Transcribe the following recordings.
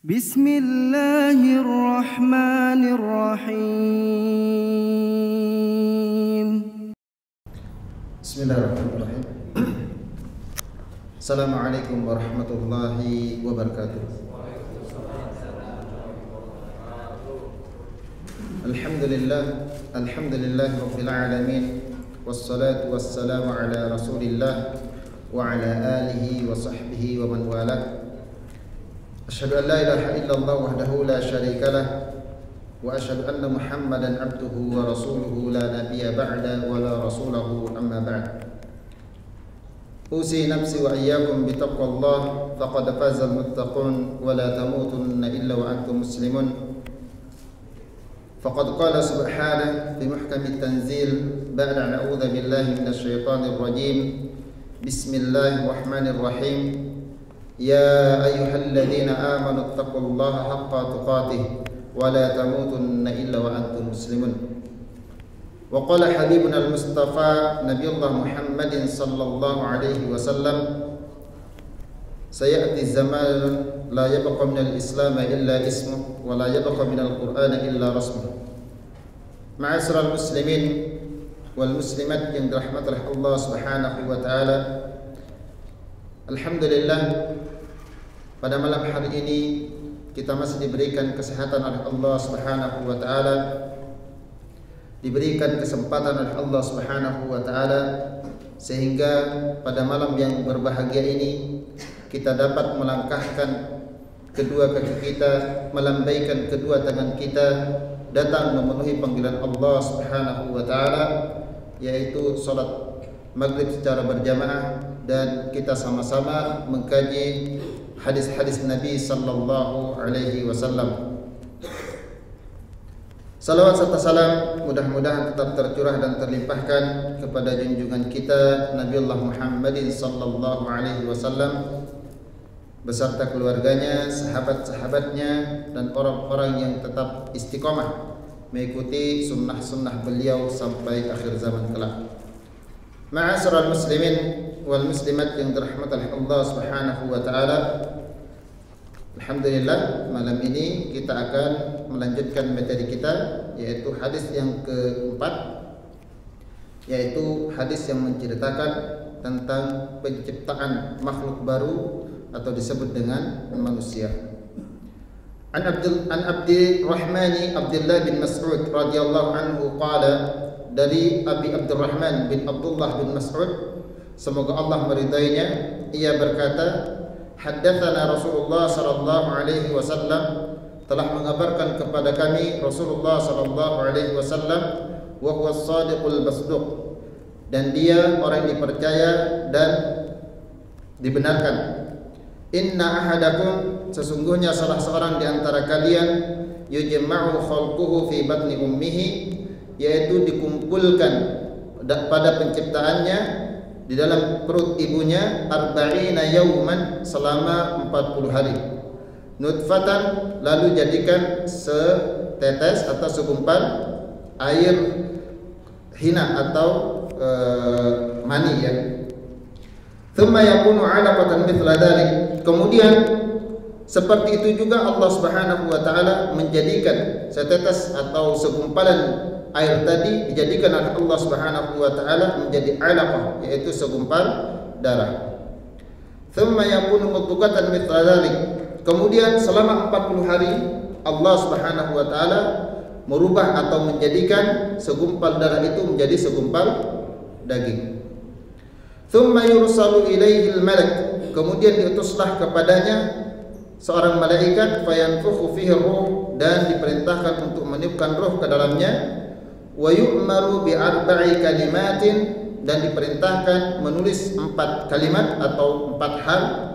Bismillahirrahmanirrahim. Bismillahirrahmanirrahim. Assalamualaikum warahmatullahi wabarakatuh. Alhamdulillah rabbil alamin, wassalatu wassalamu ala rasulillah wa ala alihi wa sahbihi wa man walah. Asyhadu an la ilaha illallah wahdahu la syarika lah wa asyhadu anna Muhammadan abduhu wa rasuluhu la nabiyya ba'da wa la rasulahu amma ba'd. Usi nafsi wa iyyakum bittaqwallah faqad fazal muttaqun wa la tamutunna illa wa antum muslimun. Faqad qala subhanahu fi muhkamit tanzil ba'da an a'udzu billahi minasy syaithanir rajim. Bismillahirrahmanirrahim. Ya ayyuhalladzina amanu taqullaha haqqa tuqatih wa la tamutunna illa wa antum muslimun. Wa qala habibuna al-mustafa nabiyullah Muhammadin sallallahu alaihi wasallam, sayati zamanun la yabqa min al-islam illa ismuh wa la yabqa min al-qur'an illa rasmuh. Ma'asyiral muslimin wal muslimat yang dirahmati Allah Subhanahu wa taala. Alhamdulillah, pada malam hari ini kita masih diberikan kesehatan oleh Allah Subhanahu wa taala, diberikan kesempatan oleh Allah Subhanahu wa taala, sehingga pada malam yang berbahagia ini kita dapat melangkahkan kedua kaki kita, melambaikan kedua tangan kita, datang memenuhi panggilan Allah Subhanahu wa taala, yaitu salat maghrib secara berjamaah, dan kita sama-sama mengkaji hadis-hadis Nabi sallallahu alaihi wasallam. Salawat serta salam mudah-mudahan tetap tercurah dan terlimpahkan kepada junjungan kita Nabiullah Muhammadin sallallahu alaihi wasallam beserta keluarganya, sahabat-sahabatnya, dan orang-orang yang tetap istiqomah mengikuti sunnah-sunnah beliau sampai akhir zaman kelak. Ma'asyiral muslimin wal muslimat yang dirahmati oleh Allah Subhanahu wa taala. Alhamdulillah, malam ini kita akan melanjutkan materi kita, yaitu hadis yang keempat, yaitu hadis yang menceritakan tentang penciptaan makhluk baru atau disebut dengan manusia. An Abdurrahman Abdullah bin Mas'ud radhiyallahu anhu qala, dari Abi Abdurrahman bin Abdullah bin Mas'ud, semoga Allah meridainya, ia berkata, haddatsana Rasulullah sallallahu alaihi wasallam, telah mengabarkan kepada kami Rasulullah sallallahu alaihi wasallam, wa huwa as-sadiqul masduq, dan dia orang yang dipercaya dan dibenarkan. Inna ahadakum, sesungguhnya salah seorang di antara kalian, yujma'u khalquhu fi batni ummihi, yaitu dikumpulkan pada penciptaannya di dalam perut ibunya, arba'ina yauman, selama 40 hari. Nutfatan, lalu jadikan setetes atau segumpal air hina atau mani, ya. Thumma yakunu 'alaqatan mithla dzalik. Kemudian seperti itu juga Allah Subhanahu wa taala menjadikan setetes atau segumpalan air tadi dijadikan oleh Allah Subhanahu wa taala menjadi 'alaqah, yaitu segumpal darah. Thumma yakunu mudghatan mithla dzalik. Kemudian selama 40 hari Allah Subhanahu wa taala merubah atau menjadikan segumpal darah itu menjadi segumpal daging. Thumma yursalu ilaihi al-malak. Kemudian diutuslah kepadanya seorang malaikat, fayanfukhu fihi ruh, dan diperintahkan untuk meniupkan ruh ke dalamnya. Wa yu'maru bi arba'i kalimatin, dan diperintahkan menulis 4 kalimat atau 4 hal.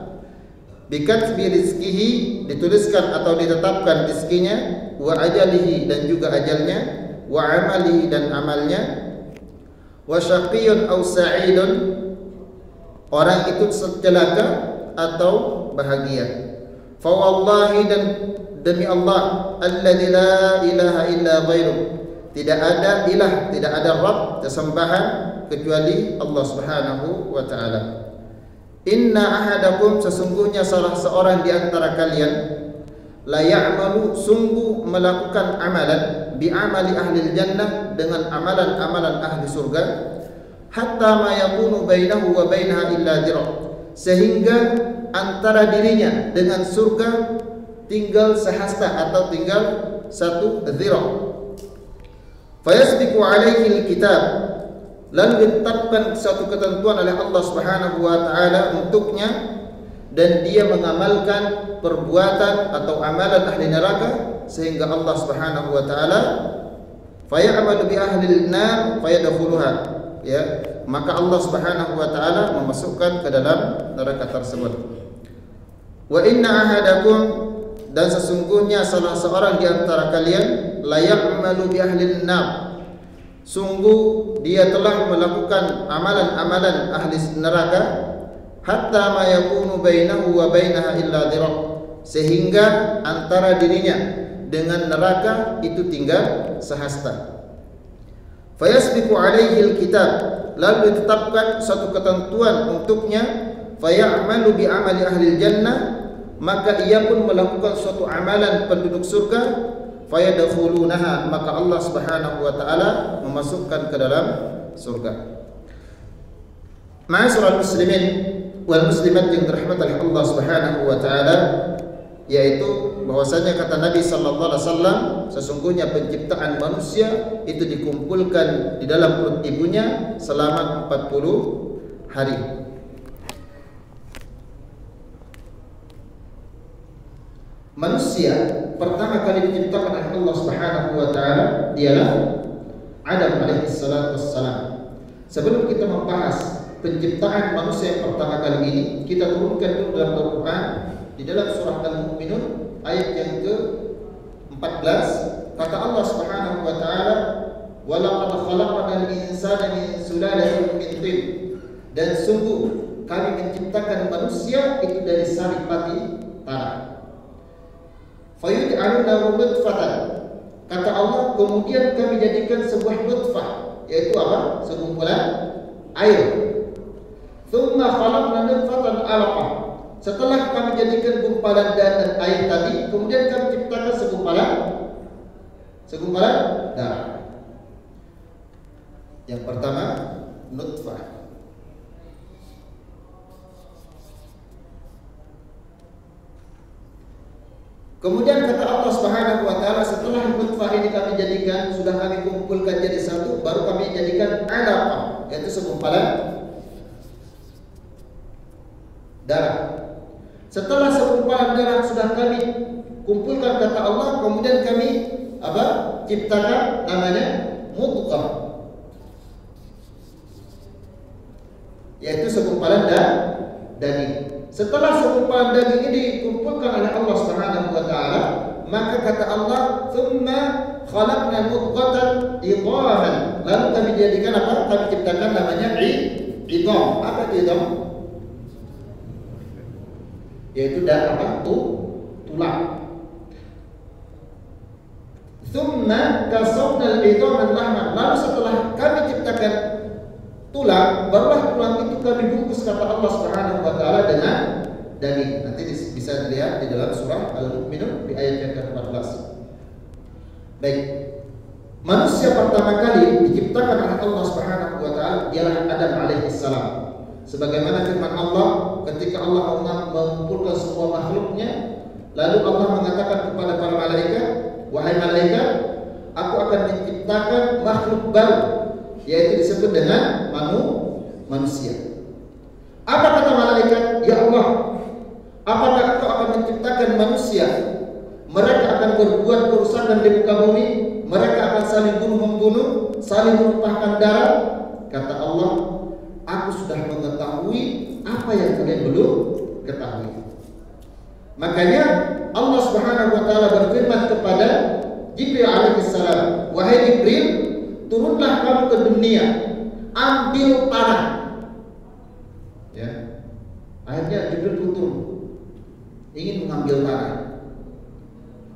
Bi katbi rizqihi, dituliskan atau ditetapkan rizkinya, wa ajalihi, dan juga ajalnya, wa amalihi, dan amalnya, wa syaqiyyun aw sa'idun, orang itu celaka atau bahagia. Fa wallahi, dan demi Allah, alladzi la ilaha illa ghairuh, tidak ada ilah, tidak ada Rabb, sesembahan kecuali Allah Subhanahu wa taala. Inna ahadakum, sesungguhnya salah seorang di antara kalian, la ya'malu, sungguh melakukan amalan, bi amali ahli jannah, dengan amalan-amalan ahli surga, hatta ma yakunu bainahu wa bainaha illa dira', sehingga antara dirinya dengan surga tinggal sehasta atau tinggal satu dhira'. Fayasbiqu alaihi alkitab, lalu ditetapkan satu ketentuan oleh Allah Subhanahu wa taala untuknya, dan dia mengamalkan perbuatan atau amalan ahli neraka, sehingga Allah Subhanahu wa taala fayamalu bi ahli an-nar fayadkhuluha, ya, maka Allah Subhanahu wa taala memasukkan ke dalam neraka tersebut. Wa inna ahadakum, dan sesungguhnya salah seorang di antara kalian, la ya'malu bi ahli an-nar, sungguh dia telah melakukan amalan-amalan ahli neraka, hatta ma yakunu bainahu wa bainaha illa dhira', sehingga antara dirinya dengan neraka itu tinggal sehasta. Fayasbiqu alaihi alkitab, lalu ditetapkan satu ketentuan untuknya, fayamalu bi amali ahli jannah, maka ia pun melakukan suatu amalan penduduk surga, fayadkhulunaha, maka Allah Subhanahu wa taala memasukkan ke dalam surga. Ma'asyiral muslimin wal muslimat yang dirahmati oleh Allah Subhanahu wa taala, yaitu bahwasanya kata Nabi sallallahu alaihi wasallam, sesungguhnya penciptaan manusia itu dikumpulkan di dalam perut ibunya selama 40 hari. Manusia pertama kali diciptakan oleh Allah Subhanahu wa taala dialah Adam alaihi salatu wassalam. Sebelum kita membahas penciptaan manusia yang pertama kali ini, kita turunkan dulu dalam Al-Quran di dalam surah Al-Mu'minun ayat yang ke-14, kata Allah Subhanahu wa taala, wa laqad khalaqnal insana min sulalatin min tin, dan sungguh kami menciptakan manusia itu dari saripati tanah. Fayud'alunahu nutfatan, kata Allah, kemudian kami jadikan sebuah nutfah, yaitu apa? Segumpulan air. Thumma khalaqna nutfatan 'alaqah, setelah kami jadikan gumpalan dan air tadi, kemudian kami ciptakan segumpalan darah. Yang pertama nutfah. Kemudian kata Allah Subhanahu wa taala, setelah nutfah ini kami jadikan, sudah kami kumpulkan jadi satu, baru kami jadikan 'alaqah, yaitu segumpalan darah. Setelah segumpalan darah sudah kami kumpulkan, kata Allah, kemudian kami ciptakan namanya mudghah, yaitu segumpalan daging. Setelah segumpalan daging ini dikumpulkan oleh Allah Subhanahu wa taala, maka kata Allah, "Tsumma khalaqna mudghatan idhaman." Lalu kami jadikan apa? Kami ciptakan namanya idham. Apa itu idham? Yaitu tulang. Tsumma kasawna al-idhama lahman. Lalu setelah kami ciptakan tulang, barulah tulang itu kami bungkus, kata Allah Subhanahu wa taala, dengan daging. Nanti bisa dilihat di dalam surah Al-Mu'minun di ayat yang ke-14. Baik. Manusia pertama kali diciptakan oleh Allah Subhanahu wa taala ialah Adam alaihi salam. Sebagaimana firman Allah ketika Allah mengumpulkan semua makhluknya, lalu Allah mengatakan kepada para malaikat, "Wahai malaikat, aku akan menciptakan makhluk baru," yaitu disebut dengan manusia. Apa kata malaikat? Ya Allah, apakah Engkau akan menciptakan manusia? Mereka akan berbuat kerusakan di muka bumi, mereka akan saling bunuh-membunuh, saling menumpahkan darah. Kata Allah, aku sudah mengetahui apa yang kalian belum ketahui. Makanya Allah Subhanahu wa taala berfirman kepada Jibril alaihissalam, "Wahai Jibril, turunlah kamu ke dunia, ambil tanah." Ya. Akhirnya Jibril pun turun, ingin mengambil tanah.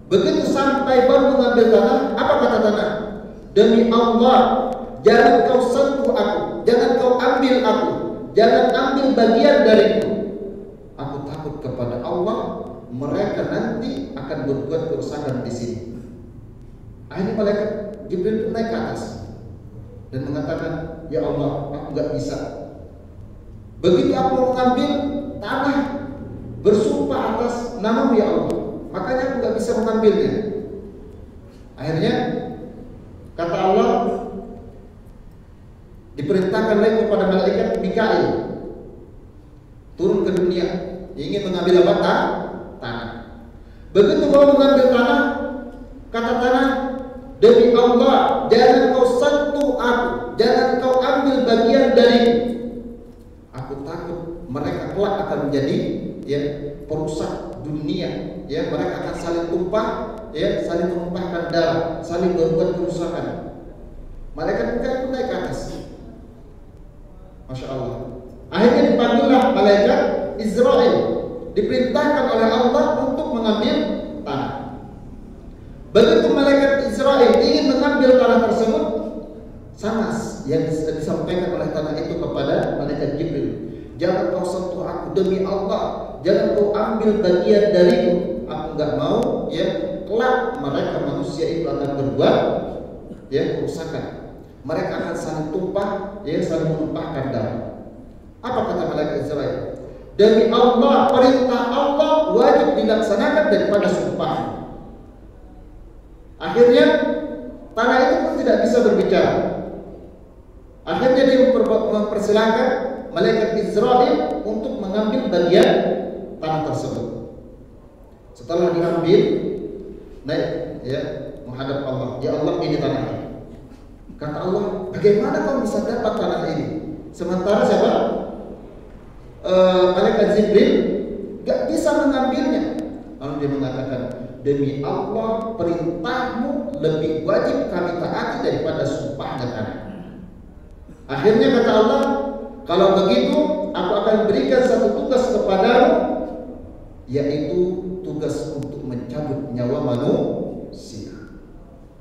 Begitu sampai baru mengambil tanah, apa kata tanah? "Demi Allah, jangan kau sentuh aku, jangan kau ambil aku, jangan ambil bagian dariku. Aku takut kepada Allah mereka nanti akan berbuat kerusakan di sini. Akhirnya malaikat Jibril naik ke atas dan mengatakan, ya Allah, aku nggak bisa. Begitu aku mengambil tanah, bersumpah atas namamu ya Allah, makanya aku nggak bisa mengambilnya. Akhirnya kata Allah, diperintahkan lagi kepada malaikat Mikail turun ke dunia, ingin mengambil apa? Tanah. Begitu mau mengambil tanah, kata tanah, demi Allah, jangan kau sentuh aku, jangan kau ambil bagian dariku. Aku takut mereka kelak akan menjadi perusak dunia. Mereka akan saling tumpah, saling menumpahkan darah, saling berbuat kerusakan. Malaikat Mikail pun naik ke atas. Masya Allah. Akhirnya dipanggillah malaikat Israel, diperintahkan oleh Allah untuk mengambil tanah. Begitu malaikat Israel ingin mengambil tanah tersebut, sama yang disampaikan oleh tanah itu kepada malaikat Jibril, jangan kau sentuh aku, demi Allah, jangan kau ambil bagian dariku. Aku nggak mau kelak mereka manusia itu akan berbuat kerusakan. Mereka akan saling tumpah, saling menumpahkan darah. Apa kata malaikat Israel? Demi Allah, perintah Allah wajib dilaksanakan daripada sumpah. Akhirnya tanah itu pun tidak bisa berbicara. Akhirnya dia mempersilahkan malaikat Israel untuk mengambil bagian tanah tersebut. Setelah diambil, naik menghadap Allah. Ya Allah, ini tanahnya. Kata Allah, bagaimana kau bisa dapat tanah ini? Sementara siapa? Malaikat Jibril gak bisa mengambilnya. Lalu dia mengatakan, demi Allah, perintahmu lebih wajib kami taati daripada sumpahnya tanah. Akhirnya kata Allah, kalau begitu aku akan berikan satu tugas kepadamu, yaitu tugas untuk mencabut nyawa manusia.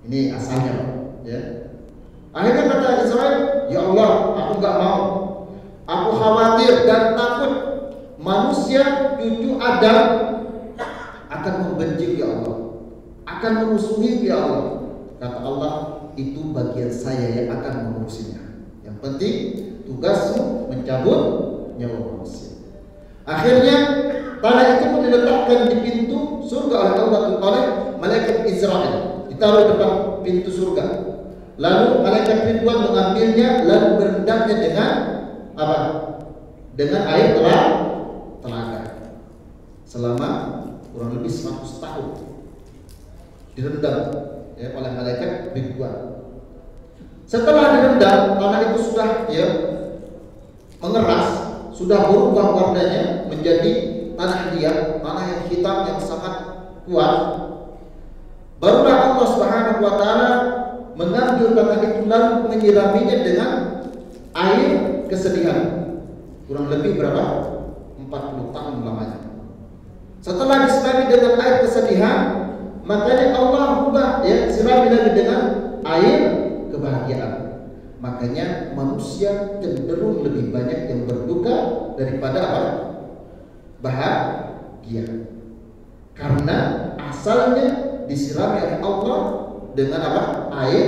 Ini asalnya, Akhirnya kata Israel, ya Allah, aku nggak mau. Aku khawatir dan takut manusia cucu Adam akan membenci ya Allah, akan memusuhi ya Allah. Kata Allah, itu bagian saya yang akan mengurusinya. Yang penting tugasmu mencabut nyawa manusia. Akhirnya tanah itu pun diletakkan di pintu surga oleh Allah, oleh malaikat Israel, ditaruh depan pintu surga. Lalu malaikat Ridwan mengambilnya, lalu berendamnya dengan apa? Dengan air telaga. Selama kurang lebih 100 tahun direndam oleh malaikat Ridwan. Setelah direndam, tanah itu sudah mengeras, sudah berubah warnanya menjadi tanah liat, tanah yang hitam yang sangat kuat. Barulah Allah Subhanahu wa taala mengambil tanah itu lalu menyiraminya dengan air kesedihan. Kurang lebih berapa? 40 tahun lamanya. Setelah disirami dengan air kesedihan, makanya Allah ubah sirami lagi dengan air kebahagiaan. Makanya manusia cenderung lebih banyak yang berduka daripada apa? Bahagia. Karena asalnya disirami oleh Allah dengan apa? Air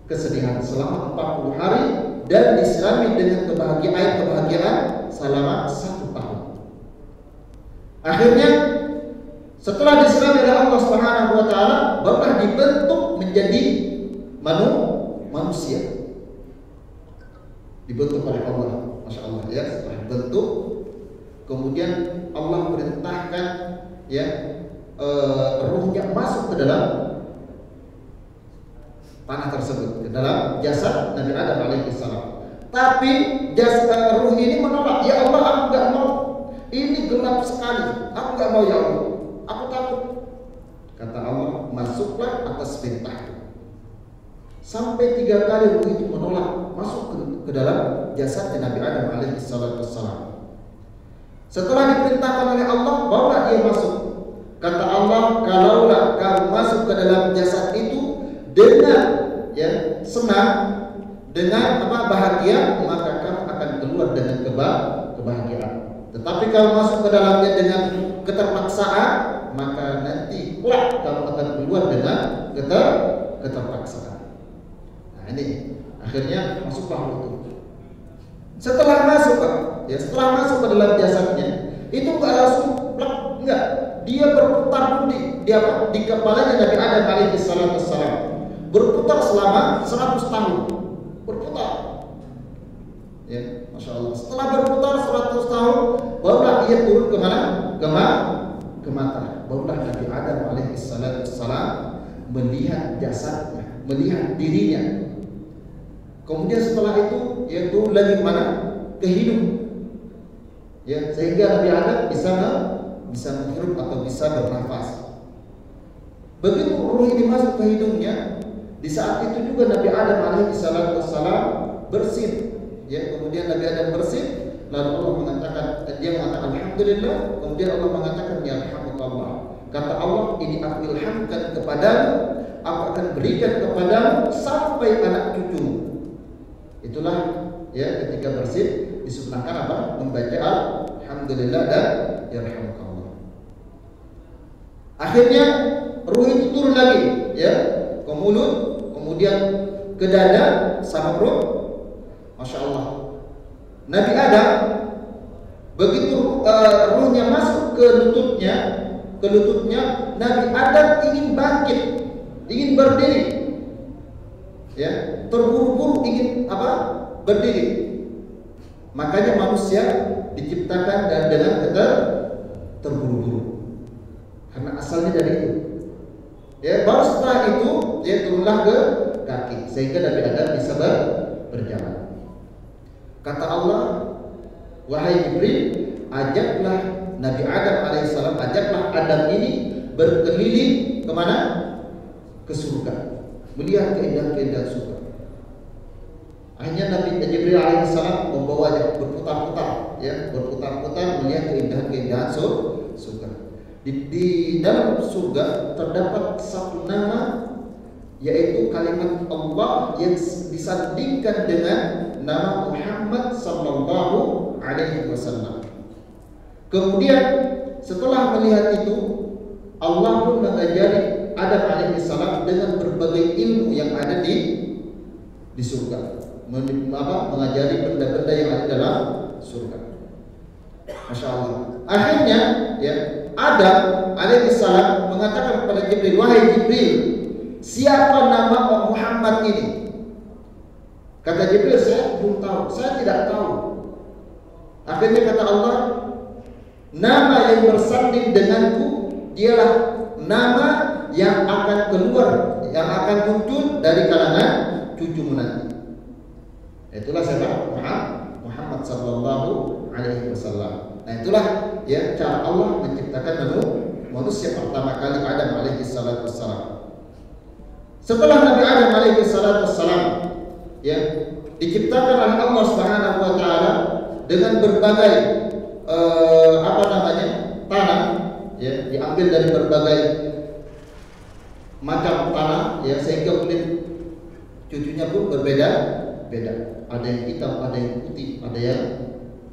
kesedihan selama 40 hari dan disirami dengan air kebahagiaan selama 1 tahun. Akhirnya setelah disirami oleh Allah Subhanahu wa taala, barulah dibentuk menjadi manusia. Dibentuk oleh Allah, Masya Allah setelah dibentuk, kemudian Allah perintahkan ruhnya masuk ke dalam tanah tersebut, ke dalam jasad Nabi Adam alaihi salam. Tapi ruh ini menolak. Ya Allah, aku nggak mau. Ini gelap sekali. Aku nggak mau ya Allah. Aku takut. Kata Allah, masuklah atas perintahku. Sampai 3 kali ruh itu menolak masuk ke dalam jasad Nabi Adam alaihi salam. Setelah diperintahkan oleh Allah, barulah dia masuk. Kata Allah, kalaulah kamu masuk ke dalam jasad itu dengan senang, dengan bahagia, maka kamu akan keluar dengan kebahagiaan. Tetapi kalau masuk ke dalamnya dengan keterpaksaan, maka nanti kelak kamu akan keluar dengan keterpaksaan. Nah ini akhirnya masuklah ruh itu. Setelah masuk, setelah masuk ke dalam jasadnya, itu enggak langsung plak, enggak. Dia berputar di kepalanya Nabi Adam alaihi salatu wassalam. Berputar selama 100 tahun. Berputar. Ya, Masya Allah. Setelah berputar 100 tahun, barulah ia turun ke mana? Ke mata. Barulah Nabi Adam alaihi salatu wassalam melihat jasadnya, melihat dirinya. Kemudian setelah itu ia turun lagi ke mana? Ke hidung. Ya, sehingga Nabi Adam bisa menghirup atau bisa bernafas. Begitu ruh ini masuk ke hidungnya, di saat itu juga Nabi Adam alaihi salatu wassalam bersin. Ya, kemudian Nabi Adam bersin, lalu Allah mengatakan, dia mengatakan alhamdulillah, kemudian Allah mengatakan yarhamukallah. Kata Allah, ini aku ilhamkan kepadamu, aku akan berikan kepadamu sampai anak cucumu. Itulah ya ketika bersin disunahkan apa? Membaca alhamdulillah dan yarhamukallah. Akhirnya ruh itu turun lagi ya ke mulut, kemudian ke dada sama perut. Masya Allah. Nabi Adam begitu ruhnya masuk ke lututnya, Nabi Adam ingin bangkit, ingin berdiri. Ya, terburu-buru ingin apa? Berdiri. Makanya manusia diciptakan dengan terburu-buru. Karena asalnya dari itu. Ya, baru setelah itu dia turunlah ke kaki sehingga Nabi Adam bisa berjalan. Kata Allah, wahai Jibril, ajaklah Nabi Adam alaihissalam, ajaklah Adam ini berkeliling kemana? Ke surga, melihat keindahan-keindahan surga. Akhirnya Nabi Jibril alaihissalam membawanya berputar-putar, ya, berputar-putar melihat keindahan-keindahan surga. Di dalam surga terdapat satu nama, yaitu kalimat Allah yang disandingkan dengan nama Muhammad sallallahu alaihi wasallam. Kemudian setelah melihat itu, Allah pun mengajari Adam alaihi salam dengan berbagai ilmu yang ada di surga. Mengajari benda-benda yang ada dalam surga. Masya Allah. Akhirnya ya Adam alaihi salam mengatakan kepada Jibril, wahai Jibril, siapa nama Muhammad ini? Kata Jibril, saya belum tahu, saya tidak tahu. Akhirnya kata Allah, nama yang bersanding denganku dialah nama yang akan keluar, yang akan muncul dari kalangan cucumu nanti. Itulah siapa? Muhammad sallallahu alaihi wasallam. Nah itulah ya cara Allah menciptakan manusia pertama kali, Adam alaihi salatu wassalam. Setelah Nabi Adam alaihi salatu wassalam ya diciptakan oleh Allah Subhanahu wa taala dengan berbagai tanah ya, diambil dari berbagai macam tanah ya, sehingga kulit cucunya pun berbeda-beda. Ada yang hitam, ada yang putih, ada yang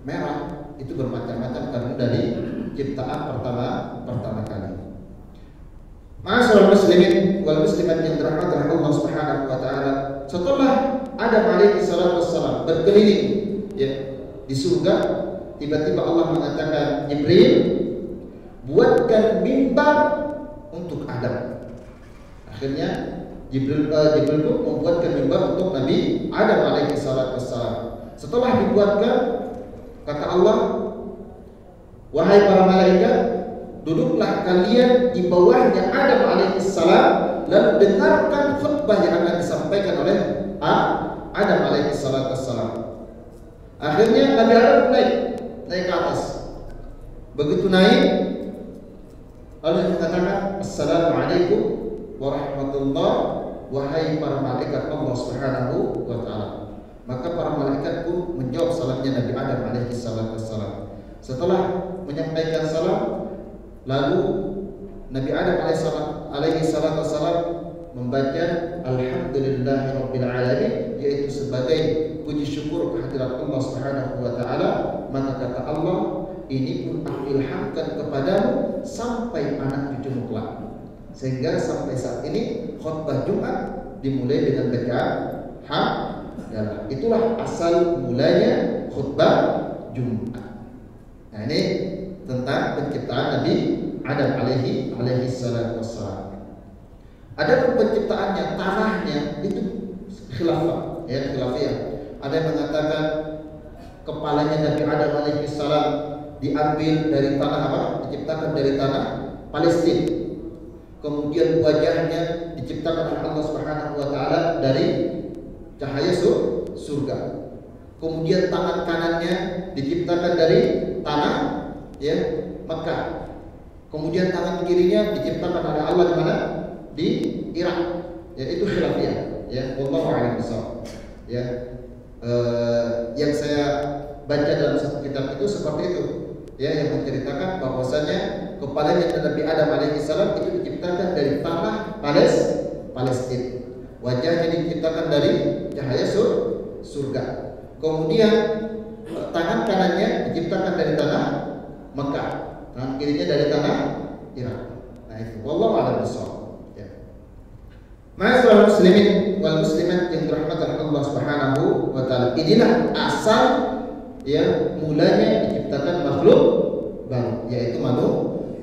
merah. Itu bermacam-macam karena dari ciptaan pertama kali. Ma'asyiral muslimin wal muslimat yang dirahmati oleh Allah Subhanahu wa taala, setelah Adam alaihi salatu wassalam berkeliling ya di surga, tiba-tiba Allah mengatakan, Jibril, buatkan mimbar untuk Adam. Akhirnya Jibril pun membuatkan mimbar untuk Nabi Adam alaihi salatu wassalam. Setelah dibuatkan, kata Allah, wahai para malaikat, duduklah kalian di bawahnya Adam alaihissalam, lalu dengarkan khutbah yang akan disampaikan oleh Adam alaihissalam. Akhirnya Nabi Adam naik ke atas. Begitu naik, lalu mengatakan, Assalamualaikum warahmatullahi, wahai para malaikat Allah Subhanahu wa taala. Maka para malaikat pun menjawab salamnya Nabi Adam alaihissalam. Setelah menyampaikan salam, lalu Nabi Adam alaihissalam membaca Alhamdulillahirabbil alamin, yaitu sebagai puji syukur kehadirat Allah Subhanahu wa taala. Maka kata Allah, ini pun aku ilhamkan kepadamu sampai anak cucumu kelak. Sehingga sampai saat ini khutbah Jumat dimulai dengan bacaan hamdalah. Itulah asal mulanya khutbah Jumat. Nah, ini tentang penciptaan Nabi Adam alaihi salatu wassalam. Adapun penciptaannya, tanahnya itu khilafah, ya, khilafiyah. Ada yang mengatakan kepalanya Nabi Adam alaihi salam diambil dari tanah apa? Diciptakan dari tanah Palestina. Kemudian wajahnya diciptakan oleh Allah Subhanahu wa taala dari cahaya surga. Kemudian tangan kanannya diciptakan dari tanah, ya, Mekah. Kemudian tangan kirinya diciptakan oleh Allah di mana? Di Irak. Ya, itu khilafiyah, ya. Wallahu a'lam bishawab. Ya. Yang saya baca dalam satu kitab itu seperti itu, ya, yang menceritakan bahwasanya kepalanya Nabi Adam alaihissalam itu diciptakan dari tanah Palestina. Wajahnya diciptakan dari cahaya surga. Kemudian tangan kanannya diciptakan dari tanah Mekah, tangan kirinya dari tanah Irak. Nah, itu wallahu a'lam bishawab. Ya. Ma'asyiral muslimin wal muslimat yang dirahmati Allah Subhanahu wa taala. Inilah asal, ya, mulanya diciptakan makhluk baru, yaitu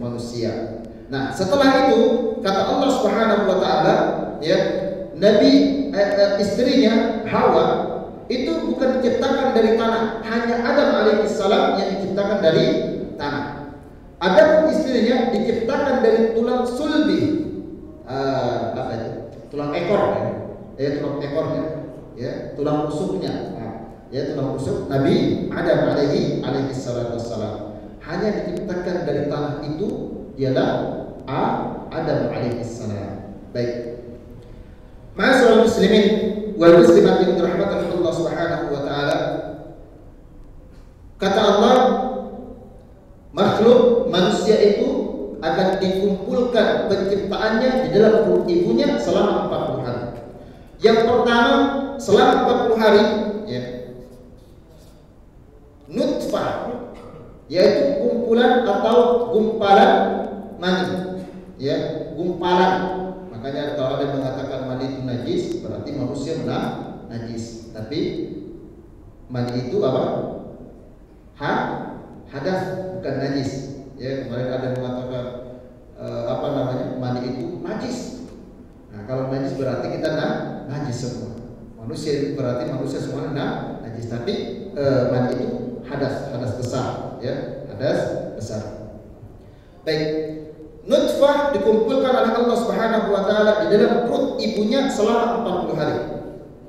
manusia. Nah, setelah itu kata Allah Subhanahu wa taala, ya, istrinya Hawa itu bukan diciptakan dari tanah, hanya Adam alaihissalam yang diciptakan dari tanah. Adapun istrinya diciptakan dari tulang sulbi, apa itu? Tulang ekor, ya, tulang ekornya, ya, tulang rusuknya, ya, tulang rusuk Nabi Adam alaihissalam. Hanya diciptakan dari tanah itu ialah Adam alaihissalam. Baik. Ma'asyiral muslimin wal muslimat yang dirahmati Allah Subhanahu wa taala. Kata Allah, makhluk manusia itu akan dikumpulkan penciptaannya di dalam perut ibunya selama 40 hari. Yang pertama, selama 40 hari, ya, nutfah, yaitu kumpulan atau gumpalan mani, ya, gumpalan. Makanya kalau ada yang mengatakan mani itu najis, berarti manusia benar najis. Tapi mani itu apa? Hadas, bukan najis. Ya, kemarin ada yang mengatakan mani itu najis. Nah, kalau najis berarti kita najis semua. Manusia berarti manusia semua najis. Tapi mani itu hadas besar, ya, hadas besar. Baik. Nutfah dikumpulkan oleh Allah Subhanahu wa taala di dalam perut ibunya selama 40 hari.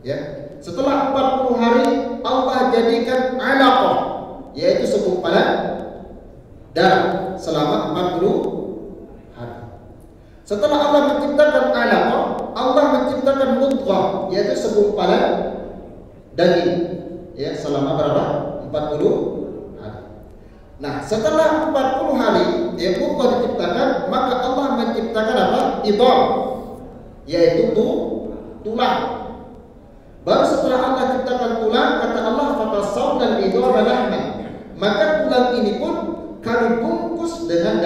Ya. Setelah 40 hari Allah jadikan alaqah, yaitu segumpalan darah selama 40 hari. Setelah Allah menciptakan alaqah, Allah menciptakan mudghah, yaitu segumpalan daging, ya, selama berapa? 40 hari. Nah, setelah 40 hari ya mudghah diciptakan, maka Allah menciptakan apa? Idham, yaitu tulang. Baru setelah Allah ciptakan tulang, kata Allah, fatasawna al-idhama lahman. Maka tulang ini pun kami bungkus dengan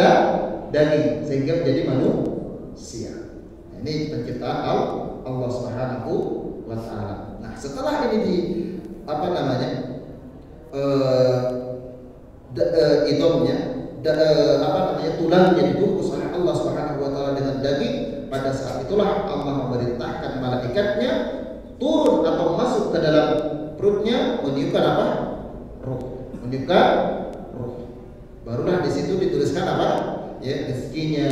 daging sehingga menjadi manusia. Nah, ini penciptaan Allah Subhanahu wa taala. Nah, setelah ini tulangnya dibungkus oleh Allah Subhanahu wa taala dengan daging, pada saat itulah Allah memerintahkan malaikatnya turun atau masuk ke dalam perutnya meniupkan apa? Ruh. Meniupkan ruh. Barulah di situ dituliskan apa? Ya, rezekinya,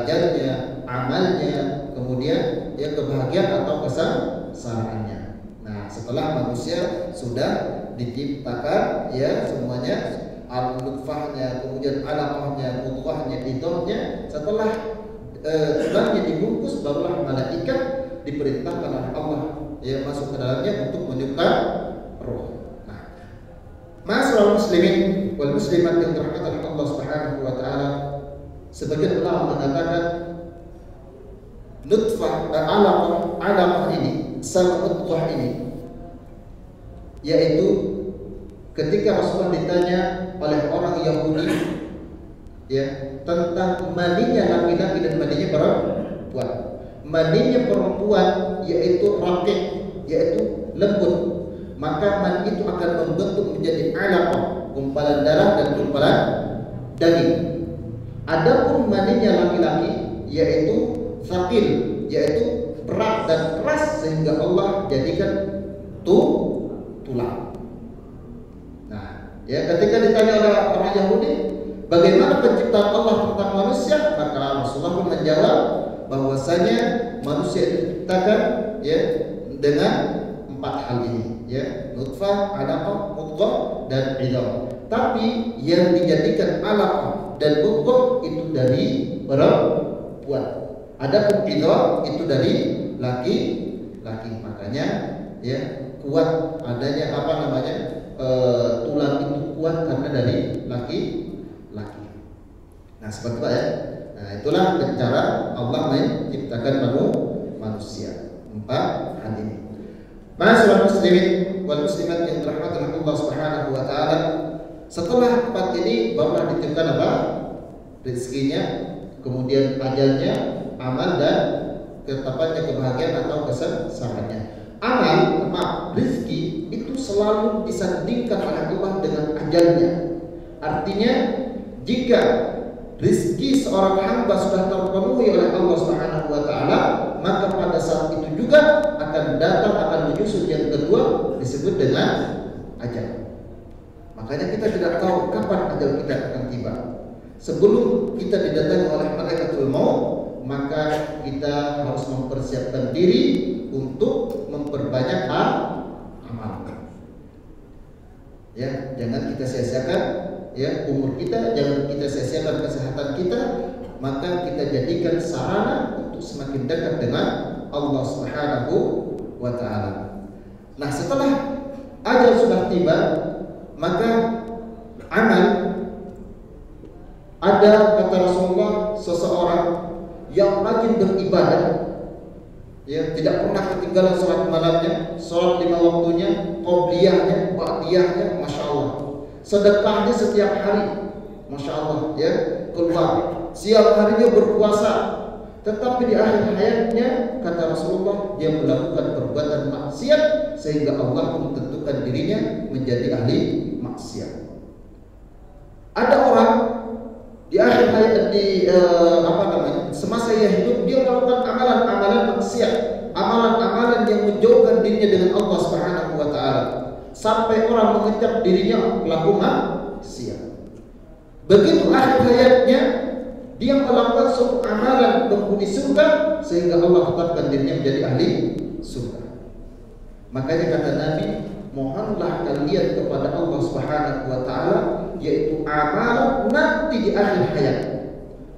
ajalnya, amalnya, kemudian ya kebahagiaan atau kesalahannya. Nah, setelah manusia sudah diciptakan, ya, semuanya, al-nutfahnya, kemudian alaqahnya, mudghahnya, idhamnya, setelah tulangnya dibungkus, barulah malaikat diperintahkan oleh Allah, ya, masuk ke dalamnya untuk meniupkan roh. Nah, ma'asyiral muslimin wal muslimat yang dirahmati oleh Allah Subhanahu wa taala, sebagian ulama mengatakan nutfah alaqah ini sama mudghah ini, yaitu ketika Rasulullah ditanya oleh orang Yahudi ya tentang maninya laki-laki dan maninya perempuan. Maninya perempuan yaitu rakik, yaitu lembut, maka mani itu akan membentuk menjadi alaqah, gumpalan darah dan gumpalan daging. Adapun maninya laki-laki yaitu thaqil, yaitu berat dan keras sehingga Allah jadikan tulang. Nah, ya ketika ditanya oleh orang Yahudi, bagaimana penciptaan Allah tentang manusia, maka Rasulullah pun menjawab bahwasanya manusia itu diciptakan ya dengan 4 hal ini, ya, nutfah, alaqah, mudghah dan idham. Tapi yang dijadikan alaqah dan mudghah itu dari perempuan. Adapun idham itu dari laki-laki. Makanya ya kuat adanya tulang itu kuat karena dari laki-laki. Nah, seperti itu ya. Nah, itulah cara Allah menciptakan manusia. 4 hal ini. Ma'asyiral muslimin wal muslimat yang dirahmati oleh Allah Subhanahu wa taala, setelah 4 ini barulah ditentukan apa? Rezekinya, kemudian ajalnya, amal dan ketetapannya, kebahagiaan atau kesesarannya. Rezeki itu selalu disandingkan oleh Allah dengan ajalnya. Artinya, jika rezeki seorang hamba sudah terpenuhi oleh Allah Subhanahu wa taala, maka pada saat itu juga akan menyusul yang kedua disebut dengan ajal. Makanya kita tidak tahu kapan ajal kita akan tiba. Sebelum kita didatangi oleh malaikatul maut, maka kita harus mempersiapkan diri untuk memperbanyak amal. Ya, jangan kita sia-siakan ya umur kita, jangan kita sia-siakan kesehatan kita, maka kita jadikan sarana untuk semakin dekat dengan Allah Subhanahu wa taala. Nah, setelah ajal sudah tiba, maka amal, ada kata Rasulullah seseorang yang rajin beribadah, ya tidak pernah ketinggalan salat malamnya, salat 5 waktunya, qobliyahnya, ba'diyahnya, masya Allah. Sedekahnya setiap hari, masya Allah, ya keluar. Siang harinya berpuasa, tetapi di akhir hayatnya kata Rasulullah dia melakukan perbuatan maksiat sehingga Allah pun menentukan dirinya menjadi ahli maksiat. Ada orang di akhir hayat semasa ia hidup dia melakukan amalan-amalan maksiat, amalan-amalan yang menjauhkan dirinya dengan Allah Subhanahu wa taala, sampai orang mengecap dirinya pelaku maksiat. Begitu akhir hayatnya dia melakukan suatu amalan penghuni surga sehingga Allah tetapkan dirinya menjadi ahli surga. Makanya kata Nabi, mohonlah kalian kepada Allah Subhanahu wa taala yaitu amalan nanti di akhir hayat.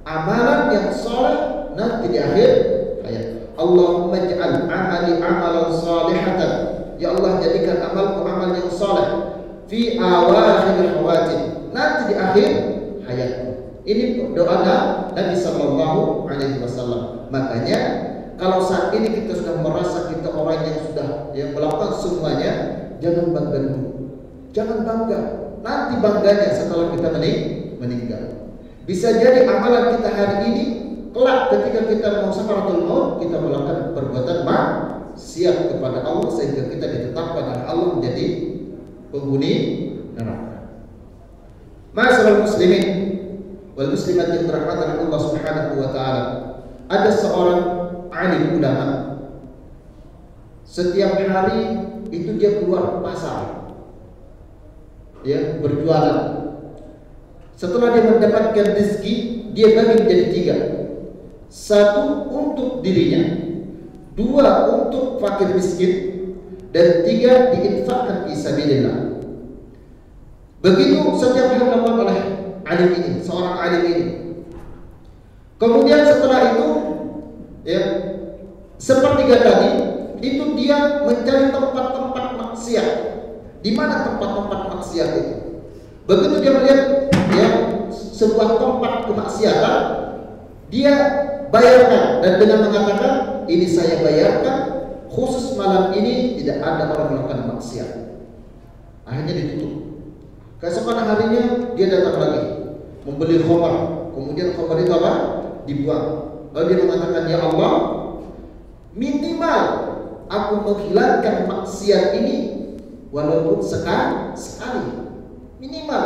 Amalan yang saleh nanti di akhir hayat. Allahumma ij'al amali amalan salihatan. Ya Allah, jadikan amalku amal yang saleh fi awakhir hayatin, nanti di akhir hayatku. Ini doa Nabi sallallahu alaihi wasallam. Makanya kalau saat ini kita sudah merasa kita orang yang sudah melakukan semuanya, jangan bangga dulu. Jangan bangga. Nanti bangganya setelah kita meninggal. Bisa jadi amalan kita hari ini, kelak ketika kita mau sakaratul maut, kita melakukan perbuatan maksiat kepada Allah sehingga kita ditetapkan oleh Allah menjadi penghuni neraka. Ma'asyiral muslimin wal muslimat yang dirahmati oleh Allah Subhanahu wa taala, ada seorang alim ulama. Setiap hari itu dia keluar ke pasar, ya, berjualan. Setelah dia mendapatkan rezeki, dia bagi menjadi 3. 1 untuk dirinya, 2 untuk fakir miskin, dan 3 diinfakkan fi sabilillah. Begitu setiap hari dilakukan oleh alim ini, seorang alim ini. Kemudian setelah itu, ya, sepertiga tadi itu dia mencari tempat-tempat maksiat. Di mana tempat-tempat maksiat itu? Begitu dia melihat ya sebuah tempat kemaksiatan, dia bayarkan dan dengan mengatakan ini saya bayarkan khusus malam ini tidak ada orang melakukan maksiat. Akhirnya ditutup. Keesokan harinya dia datang lagi membeli khamar, kemudian khamar itu apa? Dibuang. Lalu dia mengatakan, ya Allah, minimal aku menghilangkan maksiat ini walaupun sekali. Minimal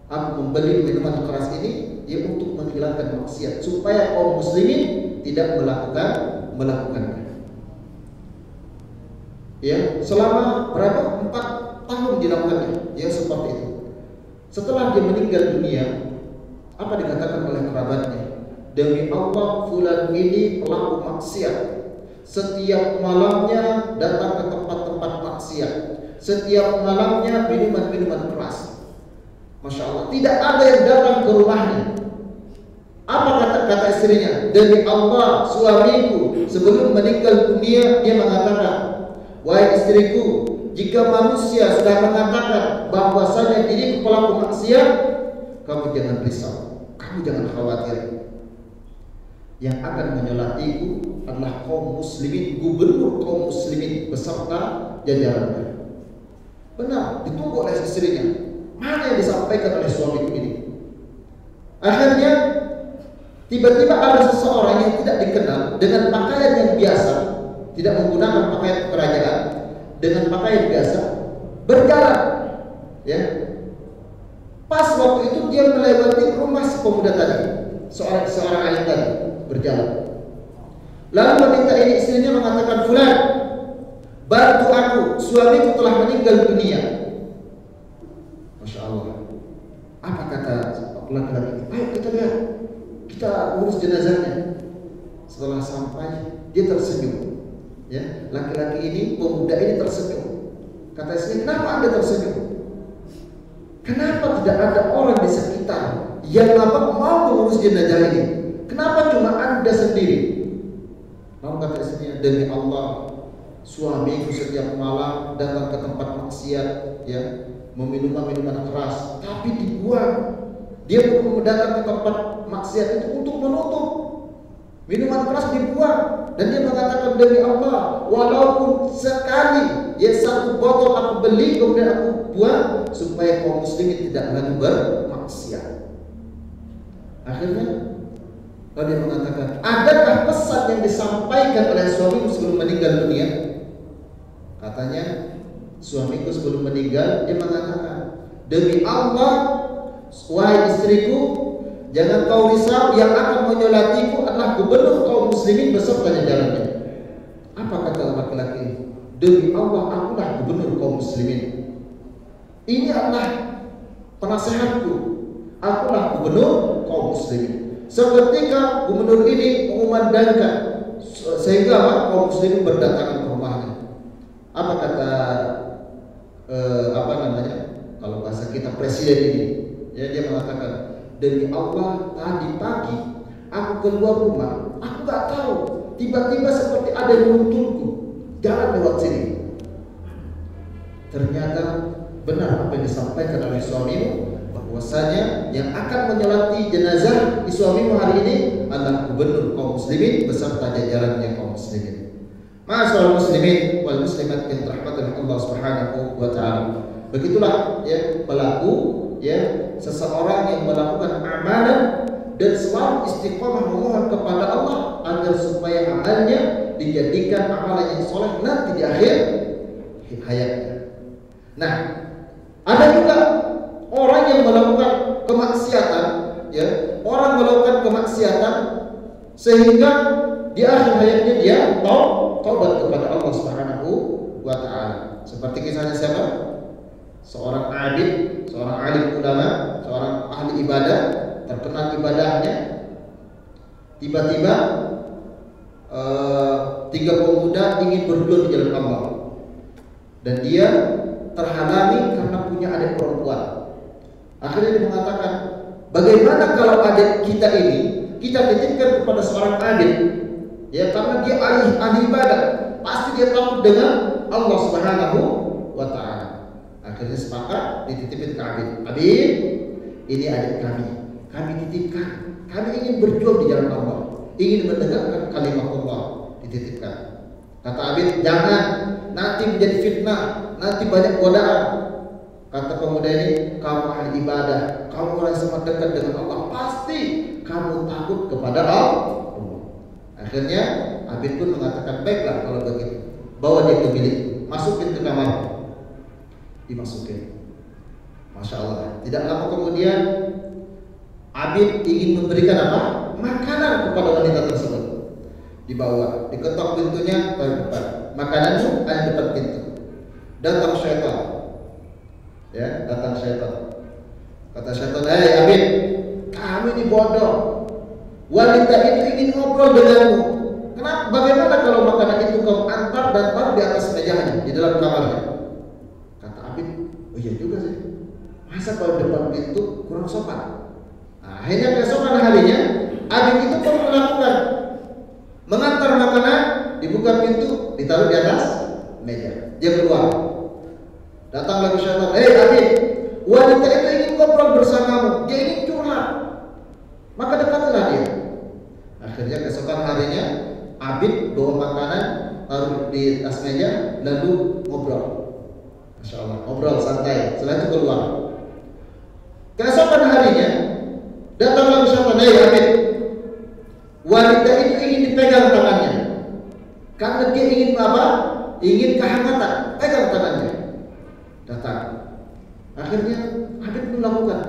aku membeli minuman keras ini ya untuk menghilangkan maksiat supaya kaum muslimin tidak melakukannya. Ya, selama berapa? 4 tahun dilakukannya. Ya, seperti itu. Setelah dia meninggal dunia, apa dikatakan oleh kerabatnya? Demi Allah, fulan ini pelaku maksiat. Setiap malamnya datang ke tempat-tempat maksiat. Setiap malamnya minuman-minuman keras. Masya Allah, tidak ada yang datang ke rumahnya. Apa kata istrinya? Demi Allah, suamiku sebelum meninggal dunia dia mengatakan, wahai istriku, jika manusia sudah mengatakan bahwasanya diriku pelaku maksiat, kamu jangan risau, kamu jangan khawatir. Yang akan menyolatiku adalah kaum muslimin, gubernur kaum muslimin beserta jajarannya. Benar, ditunggu oleh istrinya. Mana yang disampaikan oleh suamiku ini? Akhirnya tiba-tiba ada seseorang yang tidak dikenal dengan pakaian yang biasa, tidak menggunakan pakaian kerajaan, dengan pakaian biasa berjalan. Ya, pas waktu itu dia melewati rumah si pemuda tadi, seorang alim tadi berjalan. Lalu wanita ini istrinya mengatakan, fulan, bantu aku, suamiku telah meninggal dunia. Masya Allah. Apa kata laki-laki? Ayo kita lihat, kita urus jenazahnya. Setelah sampai, dia tersenyum. Ya, laki-laki ini, pemuda ini tersenyum. Kata istrinya, kenapa Anda tersenyum? Kenapa tidak ada orang di sekitar yang mau mengurus jenazah ini? Kenapa cuma Anda sendiri? Lalu kata istrinya, demi Allah, suamiku setiap malam datang ke tempat maksiat, ya, meminum minuman keras, tapi dibuang. Dia datang ke tempat maksiat itu untuk menutup. Minuman keras dibuang, dan dia mengatakan, demi Allah, walaupun sekali, ya, 1 botol aku beli kemudian aku buang supaya kaum muslimin tidak lagi bermaksiat. Akhirnya lalu dia mengatakan, adakah pesan yang disampaikan oleh suamiku sebelum meninggal dunia? Katanya, suamiku sebelum meninggal dia mengatakan, demi Allah, wahai istriku, jangan kau risau, yang akan menyolatiku adalah gubernur kaum muslimin beserta jajarannya. Apa kata laki-laki? Demi Allah, akulah gubernur kaum muslimin. Ini adalah penasehatku. Akulah gubernur kaum muslimin. Seketika gubernur ini mengumandangkan sehingga kaum muslimin berdatangan ke rumahnya. Apa kata kalau bahasa kita presiden ini? Ya, dia mengatakan, demi Allah, tadi pagi aku keluar rumah, aku nggak tahu, tiba-tiba seperti ada yang menuntunku jalan lewat sini. Ternyata benar apa yang disampaikan oleh suamimu, bahwasanya yang akan menyolati jenazah di suamimu hari ini adalah gubernur kaum muslimin beserta jajarannya kaum muslimin. Ma'asyiral muslimin wal muslimat yang dirahmati oleh Allah Subhanahu wa taala. Begitulah ya pelaku, ya, seseorang yang melakukan amalan dan selalu istiqomah memohon kepada Allah agar supaya amalnya dijadikan amalan yang soleh nanti di akhir hayatnya. Nah, ada juga orang yang melakukan kemaksiatan, ya, orang melakukan kemaksiatan sehingga di akhir hayatnya dia taubat kepada Allah Subhanahu wa taala. Seperti kisahnya siapa? Seorang abid, seorang alim ulama, seorang ahli ibadah, terkenal ibadahnya. Tiba-tiba 3 pemuda ingin berjuang di jalan Allah, dan dia terhalangi karena punya adik perempuan. Akhirnya dia mengatakan, bagaimana kalau adik kita ini kita titipkan kepada seorang abid, ya, karena dia ahli ibadah, pasti dia takut dengan Allah Subhanahu wa taala. Akhirnya sepakat dititipin ke abid. Abid, ini adik kami titipkan. Kami ingin berjuang di jalan Allah, ingin menegakkan kalimat Allah, dititipkan. Kata abid, jangan, nanti menjadi fitnah, nanti banyak godaan. Kata pemuda ini, kamu ahli ibadah, kamu orang yang sangat dekat dengan Allah, pasti kamu takut kepada Allah. Akhirnya Abid pun mengatakan, baiklah kalau begitu, bawa dia ke bilik, masukin ke kamar. Dimasukin. Masya Allah. Tidak lama kemudian Abid ingin memberikan apa? Makanan kepada wanita tersebut. Dibawa, diketok pintunya, depan. Makanannya ada depan pintu. Datang syaitan. Ya, datang syaitan. Kata syaitan, "Hei Abid, kamu ini bodoh. Wanita itu ingin ngobrol denganmu. Kenapa? Bagaimana kalau makanan itu kamu antar dan taruh di atas mejanya di dalam kamarnya?" Kata Abid, "Oh iya juga sih. Masa kalau depan pintu kurang sopan?" Nah, akhirnya keesokan harinya Abid itu pun melakukan mengantar makanan, dibuka pintu, ditaruh di atas meja. Dia keluar. Datang lagi syaitan, "Hei Abid, wanita itu ingin ngobrol bersamamu. Dia ingin curhat. Maka dekatilah dia." Akhirnya keesokan harinya Abid bawa makanan, taruh di atas meja, lalu ngobrol. Masya Allah, ngobrol santai. Setelah itu keluar. Keesokan harinya datang lagi syaitan, "Hei Abid, wanita itu ingin dipegang tangannya. Karena dia ingin apa? Ingin kehangatan. Pegang tangannya." Datang. Akhirnya Abid melakukan.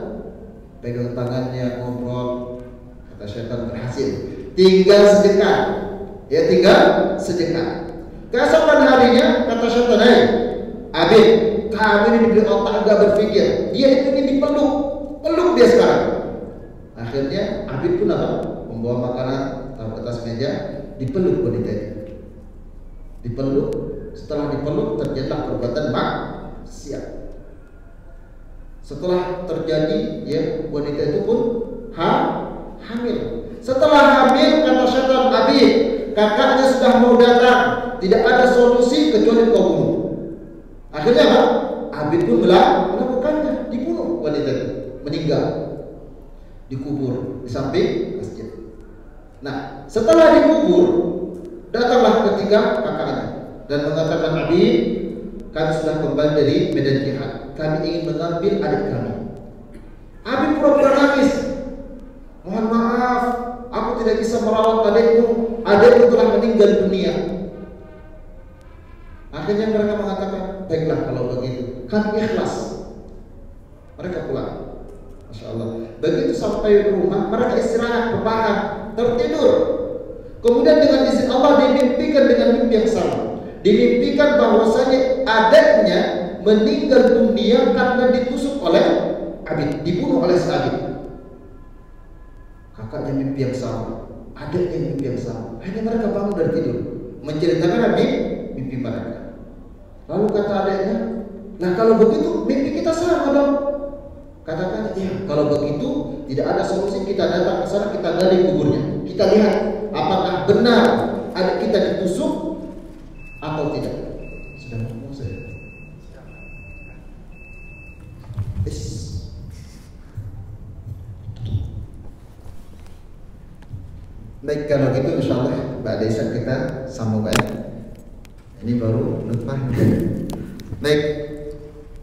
Pegang tangannya, ngobrol. Kata syaitan, berhasil. Tinggal sedekah. Ya, tinggal sedekah. Keesokan harinya kata syaitan, "Hei Abid, kamu ini diberi otak agak berpikir. Dia itu ingin dipeluk. Peluk dia sekarang." Akhirnya Abid pun apa? Membawa makanan, taruh atas meja, dipeluk wanita itu. Dipeluk. Setelah dipeluk terjadilah perbuatan maksiat. Setelah terjadi, ya, wanita itu pun hamil. Setelah hamil kata syaitan, "Abid, kakaknya sudah mau datang. Tidak ada solusi kecuali kau bunuh." Akhirnya apa? Abid pun melakukannya. Dibunuh wanita itu, meninggal, dikubur di samping masjid. Nah, setelah dikubur, datanglah ketiga kakaknya dan mengatakan, "Abid, kami sudah kembali dari medan jihad. Kami ingin mengambil adik kami." Abid pura-pura nangis. "Mohon maaf, aku tidak bisa merawat adikmu. Adikmu telah meninggal dunia." Akhirnya mereka mengatakan, "Baiklah kalau begitu, kami ikhlas." Mereka pulang. Masya Allah. Begitu sampai rumah, mereka istirahat, berbahan, tertidur. Kemudian dengan izin Allah dimimpikan dengan mimpi yang sama. Dimimpikan bahwasanya adiknya meninggal dunia karena ditusuk oleh Abid, dibunuh oleh si Abid. Kakaknya mimpi yang sama, adiknya mimpi yang sama. Akhirnya mereka bangun dari tidur, menceritakan mimpi mereka. Lalu kata adiknya, "Nah kalau begitu mimpi kita sama dong." Katakan, "Ya, kalau begitu tidak ada solusi, kita datang ke sana, kita gali kuburnya, kita lihat apakah benar adik kita ditusuk atau tidak." Sudah ngomong saya. Baik, kalau gitu insyaallah Mbak Desa kita sambung baik. Ini baru lupa. Baik.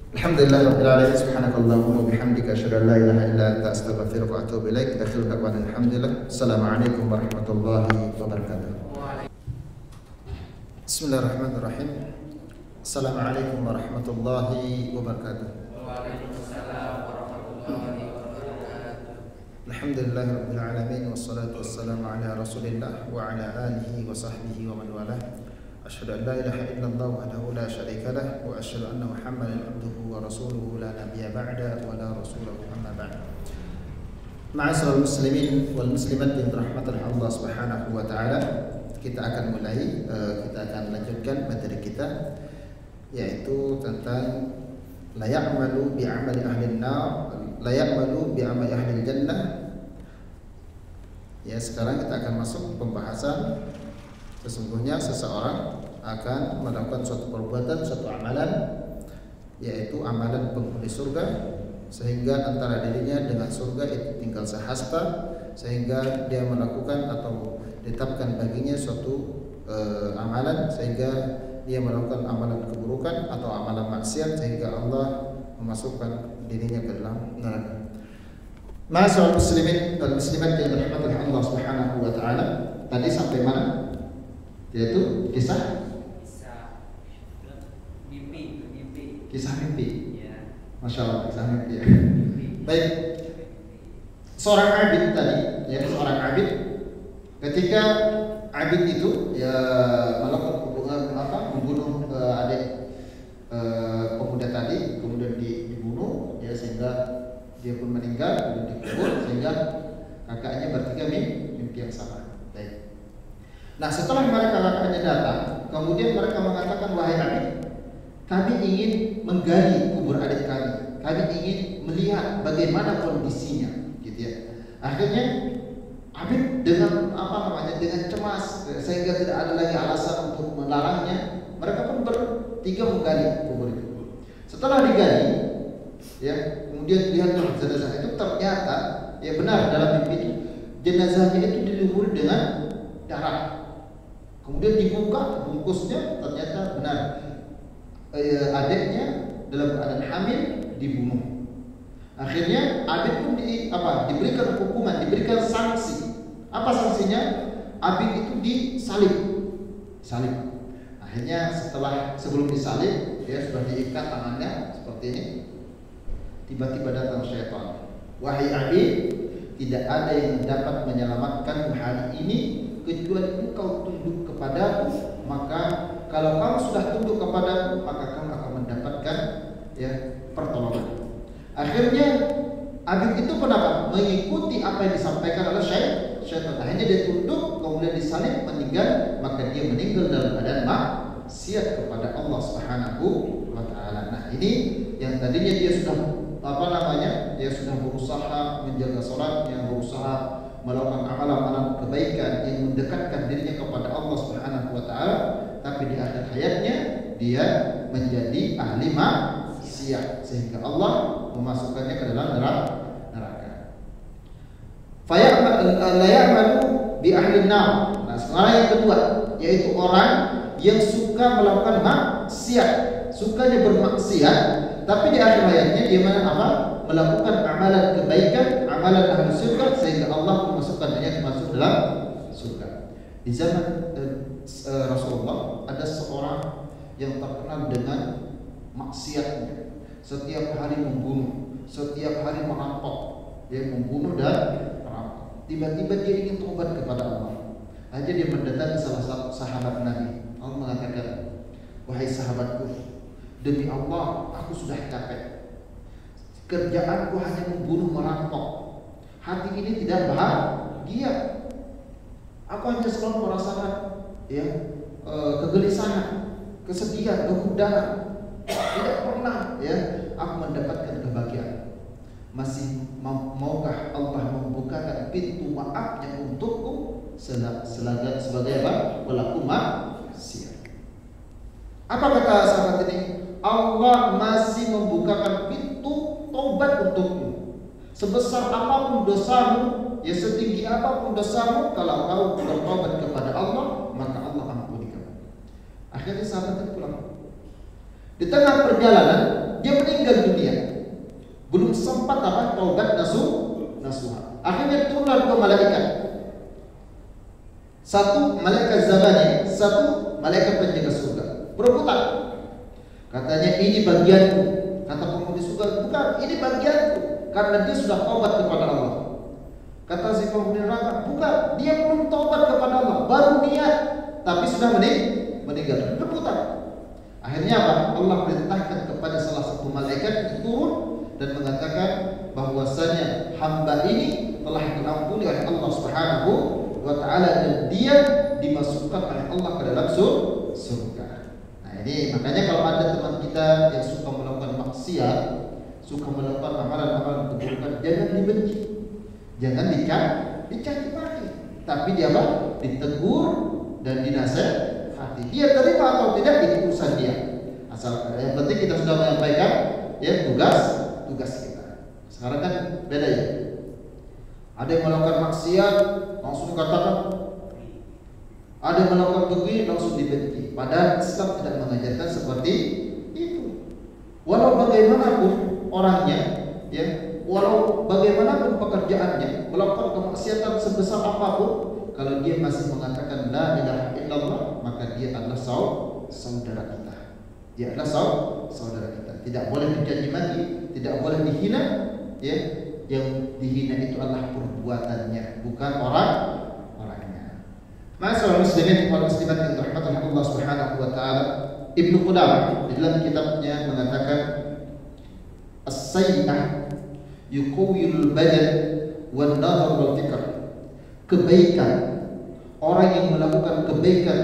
Alhamdulillahirabbil alamin, subhanakallahumma wa bihamdika asyhadu an la ilaha illa anta astaghfiruka wa atubu ilaik. Akhiru da'wana alhamdulillah. Assalamualaikum warahmatullahi wabarakatuh. Bismillahirrahmanirrahim. Assalamualaikum warahmatullahi wabarakatuh. Waalaikumsalam warahmatullahi wabarakatuh. Alhamdulillahirabbil alamin, wassalatu wassalamu ala Rasulillah wa ala alihi wa sahbihi wa man walah. Asyhadu an la ilaha illallah wahdahu la syarika lah wa asyhadu anna Muhammadan abduhu wa rasuluhu la nabiyya ba'da wa la rasulahu amma ba'd. Ma'asyiral muslimin wal muslimat yang dirahmati Allah Subhanahu wa taala, kita akan mulai, kita akan lanjutkan materi kita, yaitu tentang la ya'malu bi 'amali ahli an-nar, la ya'malu bi 'amali ahli jannah. Ya, sekarang kita akan masuk pembahasan sesungguhnya seseorang akan melakukan suatu perbuatan, suatu amalan, yaitu amalan penghuni surga, sehingga antara dirinya dengan surga itu tinggal sehasta, sehingga dia melakukan atau ditetapkan baginya suatu amalan, sehingga dia melakukan amalan keburukan atau amalan maksiat, sehingga Allah memasukkan dirinya ke dalam neraka. Ma'asyiral muslimin wal muslimat yang dirahmati oleh Allah Subhanahu wa taala. Tadi sampai mana? Yaitu kisah mimpi. Kisah mimpi. Ya. Masya Allah, kisah mimpi ya. Mimpi. Baik. Seorang abid tadi, ya seorang abid, ketika abid itu ya melakukan hubungan membunuh adik pemuda tadi, kemudian dibunuh, ya sehingga dia pun meninggal, kemudian dikubur, sehingga kakaknya bertiga mimpi yang sama. Baik. Nah setelah mereka kakaknya datang, kemudian mereka mengatakan, wahai abid, kami ingin menggali kubur adik kami ingin melihat bagaimana kondisinya, gitu ya. Akhirnya abid dengan dengan cemas, sehingga tidak ada lagi alasan untuk melarangnya. Mereka pun bertiga menggali kubur itu. Setelah digali, ya kemudian lihatlah jenazah itu, ternyata ya benar dalam mimpi itu jenazahnya itu dilumuri dengan darah. Kemudian dibuka bungkusnya, ternyata benar adiknya dalam keadaan hamil dibunuh. Akhirnya Abid pun diberikan hukuman, diberikan sanksi. Apa sanksinya? Abid itu disalib. Akhirnya sebelum disalib, dia sudah diikat tangannya seperti ini. Tiba-tiba datang syaitan. Wahai Abid, tidak ada yang dapat menyelamatkan hari ini kecuali engkau tunduk kepadaku. Maka kalau kamu sudah tunduk kepadaku, maka kamu akan mendapatkan ya pertolongan. Akhirnya Abid itu kenapa? Mengikuti apa yang disampaikan oleh syaitan. Akhirnya dia tunduk, kemudian disalib, meninggal. Maka dia meninggal dalam keadaan maksiat kepada Allah Subhanahu wa taala. Nah, ini yang tadinya dia sudah dia sudah berusaha menjaga salatnya, berusaha melakukan amalan-amalan kebaikan yang mendekatkan dirinya kepada Allah Subhanahu wa taala, tapi di akhir hayatnya dia menjadi ahli maksiat sehingga Allah memasukkannya ke dalam neraka. La ya'malu bi ahli nar. Nah, sekarang yang kedua yaitu orang yang suka melakukan maksiat, sukanya bermaksiat, tapi di akhir hayatnya dia melakukan amalan kebaikan, amalan ahli surga sehingga Allah memasukkan dia masuk dalam surga. Di zaman Rasulullah ada seorang yang terkenal dengan maksiatnya. Setiap hari membunuh, setiap hari merampok, dia membunuh dan merampok. Tiba-tiba dia ingin tobat kepada Allah. Aja dia mendatangi salah satu sahabat Nabi. Allah mengatakan, wahai sahabatku, demi Allah aku sudah capek. Kerjaanku hanya membunuh, merampok. Hati ini tidak bahagia. Aku hanya selalu merasakan kegelisahan, kesedihan, kegundahan. Tidak pernah aku mendapatkan kebahagiaan. Masih maukah Allah membukakan pintu maafnya untukku sebagai pelaku maksiat? Apa kata sahabat ini? Allah masih membukakan pintu taubat untukmu. Sebesar apapun dosamu, ya setinggi apapun dosamu, kalau kau bertobat kepada Allah, maka Allah ampuni kamu. Akhirnya sahabat itu pulang. Di tengah perjalanan dia meninggal dunia. Belum sempat taubat nasuha. Akhirnya turunlah dua malaikat. Satu malaikat zabani, satu malaikat penjaga surga. Berebutan. Katanya ini bagianku. Kata penghuni surga, bukan, ini bagianku. Karena dia sudah taubat kepada Allah. Kata si penghuni neraka, bukan, dia belum taubat kepada Allah, baru niat, tapi sudah meninggal. Rebutan. Akhirnya apa? Allah perintahkan kepada salah satu malaikat turun dan mengatakan bahwasanya hamba ini telah diampuni oleh Allah Subhanahu wa taala dan dia dimasukkan oleh Allah ke dalam surga. Nah, ini makanya kalau ada teman kita yang suka melakukan maksiat, suka melakukan amalan-amalan keburukan, jangan dibenci. Jangan dicaci maki. Tapi dia ditegur dan dinasehati. Dia terima atau tidak itu urusan dia. Asal yang penting kita sudah menyampaikan tugas kita. Sekarang kan beda ya. Ada yang melakukan maksiat langsung dikatakan, ada yang melakukan begini langsung dibenci. Padahal Islam tidak mengajarkan seperti itu. Walau bagaimanapun orangnya, ya, walau bagaimanapun pekerjaannya, melakukan kemaksiatan sebesar apapun, kalau dia masih mengatakan la ilaha illallah, maka dia adalah saudara kita. Dia adalah saudara kita. Tidak boleh dicaci maki, tidak boleh dihina, ya. Yang dihina itu adalah perbuatannya, bukan orangnya. Masalah muslimin wal muslimat yang dirahmati oleh Allah Subhanahu wa taala, Ibnu Qudamah di dalam kitabnya mengatakan as-sayyi'ah yuqawwil badan wan nadhar wal fikr. Kebaikan, orang yang melakukan kebaikan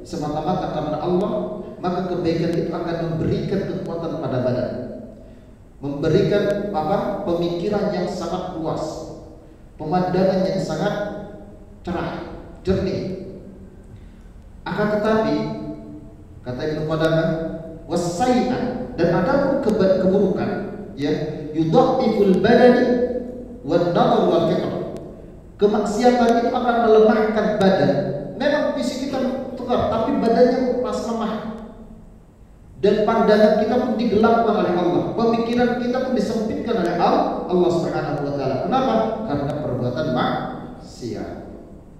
semata-mata karena Allah, maka kebaikan itu akan memberikan kekuatan pada badan, memberikan pemikiran yang sangat luas, pemandangan yang sangat cerah, jernih. Akan tetapi kata Ibnu Qudamah, wasai'an, dan ada keburukan, ya, yudha'iful badani wan nadhar wal fikr. Kemaksiatan itu akan melemahkan badan. Memang fisik kita tegak, tapi badannya pas lemah. Dan pandangan kita pun digelapkan oleh Allah. Pemikiran kita pun disempitkan oleh Allah Subhanahu wa taala. Kenapa? Karena perbuatan maksiat.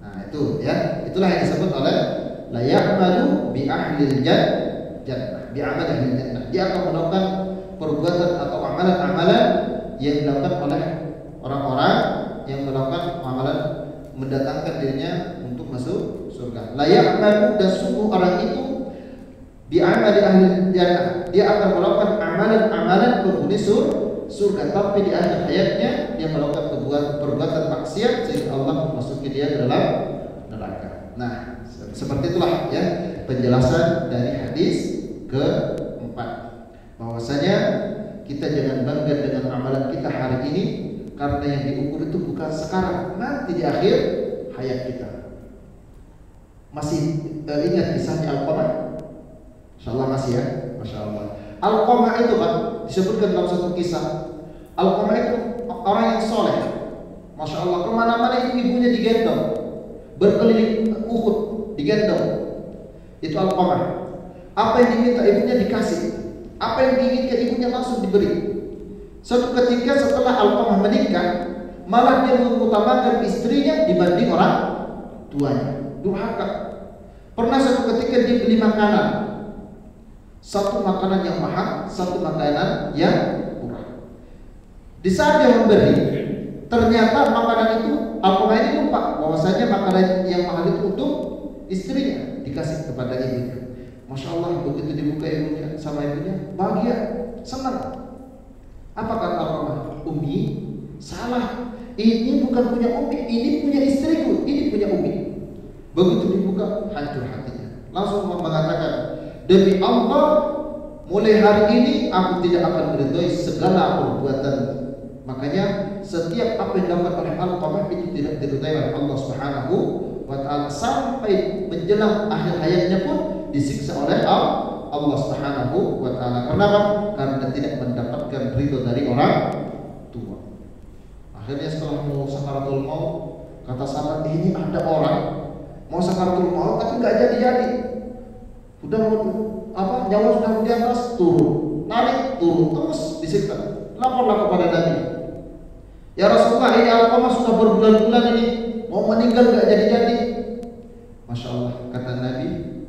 Nah, itu ya. Itulah yang disebut oleh la ya'malu bi ahlil jannah, bi amal ahlil jannah. Dia akan melakukan perbuatan atau amalan-amalan yang dilakukan oleh orang-orang yang melakukan amalan mendatangkan dirinya untuk masuk surga. La ya'malu, dan sungguh orang itu bi amali ahli jannah, dia akan melakukan amalan-amalan penghuni surga, tapi di akhir hayatnya dia melakukan perbuatan maksiat sehingga Allah memasuki dia ke dalam neraka. Nah, seperti itulah ya penjelasan dari hadis keempat, bahwasanya kita jangan bangga dengan amalan kita hari ini, karena yang diukur itu bukan sekarang, nanti di akhir hayat kita. Masih ingat kisahnya Al-Qamah? Insyaallah masih ya, Masya Allah. Al-Qamah itu Pak disebutkan dalam satu kisah. Al-Qamah itu orang yang soleh, Masya Allah. Kemana-mana itu ibunya digendong, berkeliling Uhud digendong. Itu Al-Qamah. Apa yang diminta ibunya dikasih, apa yang diinginkan ibunya langsung diberi. Suatu ketika setelah Al-Qamah menikah, malah dia mengutamakan istrinya dibanding orang tuanya. Durhaka. Pernah suatu ketika dia beli makanan, satu makanan yang mahal, satu makanan yang murah. Di saat dia memberi, ternyata makanan itu Al-Qamah ini lupa bahwasanya makanan yang mahal itu untuk istrinya, dikasih kepada ibunya. Masya Allah, begitu dibuka ibunya sama ibunya, bahagia, senang. Apa kata Al-Qamah? Umi, salah. Ini bukan punya Umi, ini punya istriku, ini punya Umi. Begitu dibuka, hancur hatinya. Langsung mengatakan, demi Allah, mulai hari ini aku tidak akan meridhoi segala perbuatan. Makanya setiap apa yang dilakukan oleh Al-Qamah itu tidak diridhoi oleh Allah Subhanahu wa taala, sampai menjelang akhir hayatnya pun disiksa oleh Allah Subhanahu wa taala. Kenapa? Karena tidak mendapatkan ridho dari orang tua. Akhirnya setelah mau sakaratul maut, kata sahabat, ini ada orang mau sakaratul maut tapi nggak jadi. Udah nyawa sudah di atas, turun, narik, turun, terus disiksa. Laporlah kepada Nabi. Ya Rasulullah, ini Al-Qamah sudah berbulan-bulan ini mau meninggal nggak jadi. Masya Allah, kata Nabi,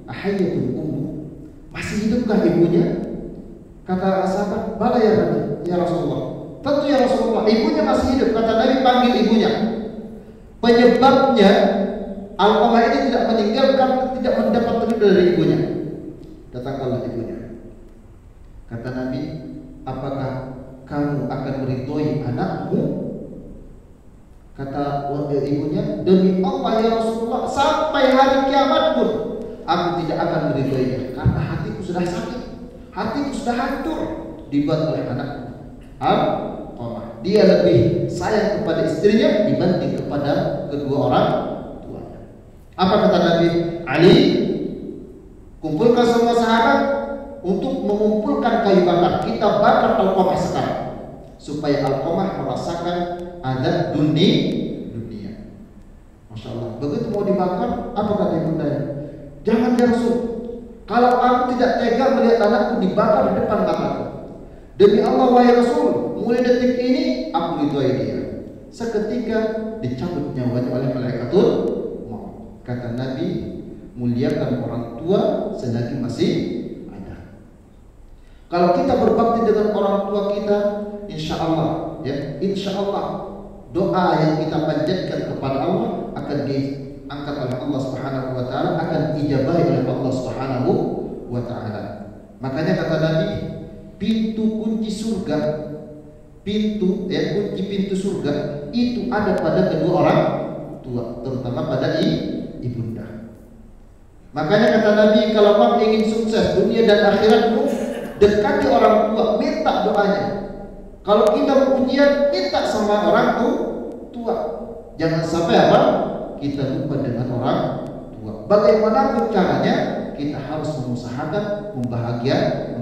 ahayyatul ummu, masih hidupkah ibunya? Kata sahabat, bala ya Nabi, ya Rasulullah. Tentu ya Rasulullah, ibunya masih hidup. Kata Nabi, panggil ibunya. Penyebabnya Al-Qamah ini tidak meninggal karena tidak mendapat ridho dari ibunya. Datangkanlah ibunya. Kata Nabi, apakah kamu akan meridhoi anakmu? Kata ibunya, demi Allah ya Rasulullah, sampai hari kiamat pun aku tidak akan meridhoinya, karena hatiku sudah sakit, hatiku sudah hancur dibuat oleh anakku. Al-Qamah, dia lebih sayang kepada istrinya dibanding kepada kedua orang tuanya. Apa kata Nabi? Ali, kumpulkan semua sahabat untuk mengumpulkan kayu bakar, kita bakar Al-Qamah sekarang, supaya Al-Qamah merasakan azab dunia. Masya Allah. Begitu mau dibakar, apa kata ibundanya? Jangan ya Rasul, kalau aku tidak tega melihat anakku dibakar di depan mataku. Demi Allah wahai Rasul, mulai detik ini aku ridhoi dia. Seketika dicabut nyawanya oleh malaikatul maut. Kata Nabi, muliakan orang tua selagi masih ada. Kalau kita berbakti dengan orang tua kita, insya Allah, ya, insya Allah doa yang kita panjatkan kepada Allah akan diangkat oleh Allah Subhanahu wa taala, akan diijabahi oleh Allah Subhanahu wa taala. Makanya kata Nabi, pintu kunci surga, kunci pintu surga itu ada pada kedua orang tua, terutama pada ibunda. Makanya kata Nabi, kalau kamu ingin sukses dunia dan akhiratmu, dekati orang tua, minta doanya. Kalau kita ujian, minta sama orang tua. Jangan sampai apa? Kita lupa dengan orang tua. Bagaimanapun caranya, kita harus mengusahakan membahagiakan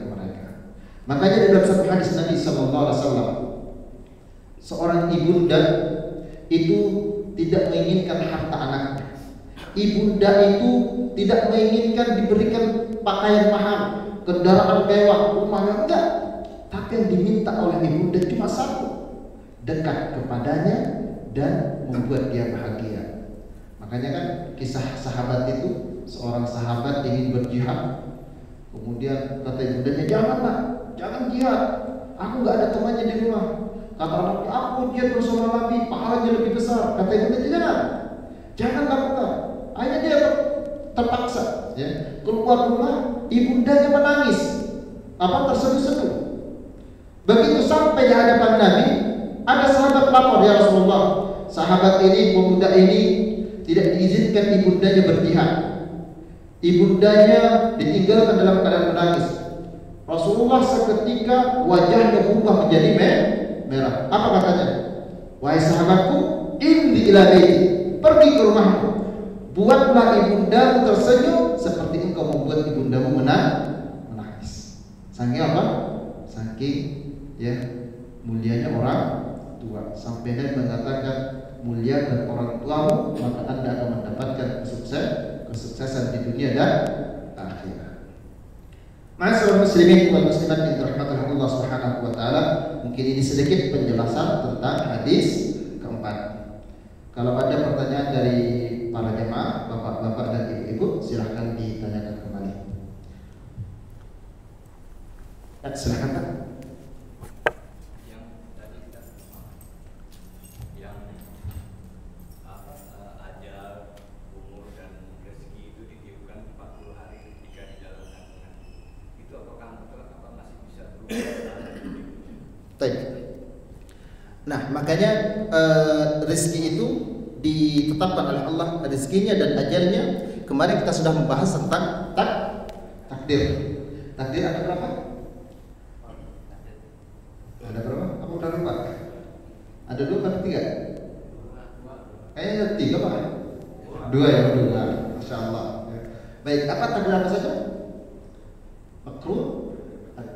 mereka. Makanya di dalam satu hadis Nabi SAW, seorang ibunda itu tidak menginginkan harta anaknya. Ibunda itu tidak menginginkan diberikan pakaian mahal, kendaraan mewah, rumahnya enggak. Tapi yang diminta oleh ibunda cuma satu, dekat kepadanya dan membuat dia bahagia. Makanya kan kisah sahabat itu, seorang sahabat ingin berjihad, kemudian kata ibundanya, jangan jihad, aku nggak ada temannya di rumah. Kata anaknya, aku jihad bersama Nabi, pahalanya lebih besar. Kata ibundanya, jangan lakukan. Akhirnya dia terpaksa, ya, keluar rumah, ibundanya menangis, terseduh-seduh. Begitu sampai di hadapan Nabi, ada sahabat lapor, ya Rasulullah, sahabat ini, pemuda ini tidak diizinkan ibundanya berjihad. Ibundanya ditinggalkan dalam keadaan menangis. Rasulullah seketika wajahnya berubah menjadi merah. Apa katanya? Wahai sahabatku, inni ila baiti, pergi ke rumahmu, buatlah ibundamu tersenyum seperti engkau membuat ibundamu menangis. Saking apa? Saking, ya, mulianya orang tua. Sampai Nabi mengatakan, muliakan orang tuamu, maka Anda akan mendapatkan kesuksesan di dunia dan akhirat. Ma'asyiral muslimin wal muslimat yang dirahmati Allah Subhanahu wa taala, mungkin ini sedikit penjelasan tentang hadis keempat. Kalau ada pertanyaan dari para jemaah, bapak-bapak dan ibu-ibu, silahkan ditanyakan kembali. Silahkan Pak. Nah, makanya rezeki itu ditetapkan oleh Allah, rezekinya dan ajalnya. Kemarin kita sudah membahas tentang takdir. Takdir ada berapa? Ada berapa? Apa udah lupa? Ada 2 atau 3? Kayaknya ada 3 Pak. 2 ya, 2. Masya Allah. Baik, apa takdir apa saja? Makruh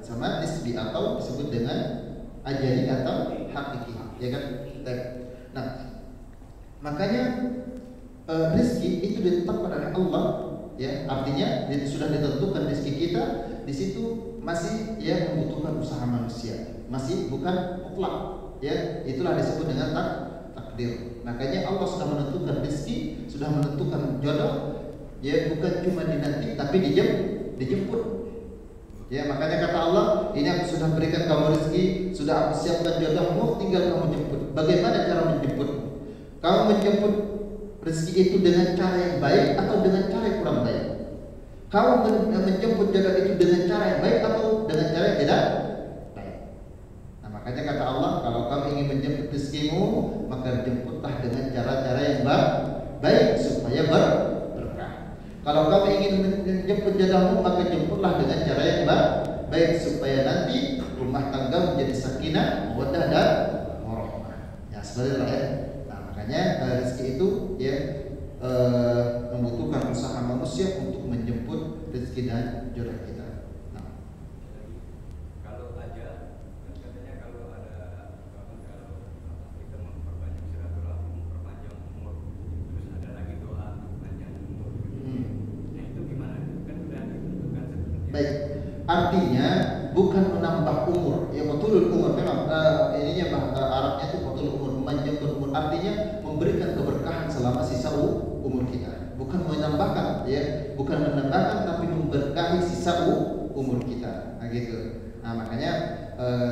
sama nisbi atau disebut dengan ajali atau hakiki, ya kan? Nah, makanya rezeki itu ditetapkan oleh Allah, ya, artinya sudah ditentukan rezeki kita. Di situ masih, ya, membutuhkan usaha manusia, masih bukan mutlak, ya. Itulah disebut dengan takdir. Makanya Allah sudah menentukan rezeki, sudah menentukan jodoh, ya, bukan cuma dinanti tapi dijemput. Ya, makanya kata Allah, ini aku sudah berikan kamu rezeki, sudah aku siapkan jodohmu, tinggal kamu jemput. Bagaimana cara menjemput? Kamu menjemput rezeki itu dengan cara yang baik atau dengan cara yang kurang baik? Kamu menjemput jodoh itu dengan cara yang baik atau dengan cara yang tidak baik? Nah, makanya kata Allah, kalau kamu ingin menjemput rezekimu, maka jemputlah dengan cara-cara yang baik supaya berkah. Kalau kamu ingin menjemput jodohmu, maka jemputlah dengan cara yang baik supaya nanti rumah tangga menjadi sakinah, mawaddah dan warahmah. Ya, seperti itu ya. Nah, makanya rezeki itu, ya, membutuhkan usaha manusia untuk menjemput rezeki dan jodoh kita. Nah, kalau aja, katanya kalau ada kita memperbanyak silaturahmi, memperpanjang umur, terus ada lagi doa panjang umur. Nah, itu gimana? Kan sudah ditentukan sebenarnya. baik. Artinya bukan menambah umur. Ya batulul umur memang ininya bahasa Arabnya itu batulul umur, memanjangkan umur, artinya memberikan keberkahan selama sisa umur kita. Bukan menambahkan, ya, bukan menambahkan tapi memberkahi sisa umur kita. Nah gitu. Nah makanya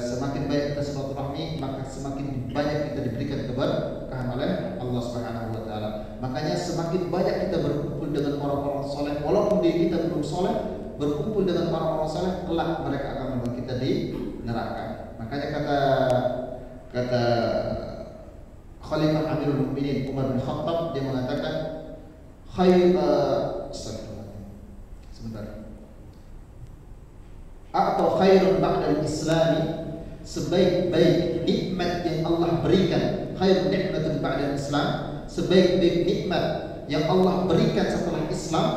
semakin banyak kita silaturahmi, maka semakin banyak kita diberikan keberkahan oleh Allah Subhanahu wa taala. Makanya semakin banyak kita berkumpul dengan orang-orang soleh, walaupun diri kita belum soleh, berkumpul dengan orang-orang soleh, kelak mereka akan membawa kita di neraka. Makanya kata Khalifah Amirul Mukminin Umar bin Khattab, dia mengatakan atau khairun ba'dal islami, sebaik-baik nikmat yang Allah berikan, khairun nikmatun ba'dal islam, sebaik-baik nikmat yang Allah berikan setelah Islam,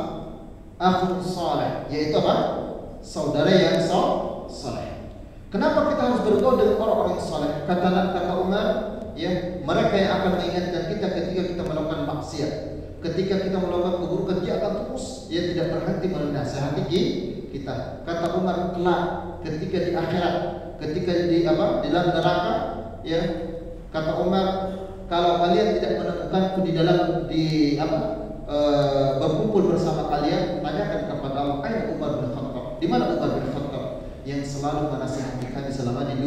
akhun saleh, yaitu apa? Saudara yang saleh. Kenapa kita harus bergaul dengan orang-orang saleh? Kata Umar, ya, mereka yang akan mengingatkan kita ketika kita melakukan maksiat, ketika kita melakukan keburukan, dia akan terus, dia tidak berhenti menasihati kita. Kata Umar, kelak ketika di akhirat, ketika di dalam neraka, ya, kata Umar, kalau kalian tidak menemukanku berkumpul bersama kalian, tanyakan kepada Allah, aina Umar bin Khattab, di mana Umar bin Khattab yang selalu menasihati kami selama di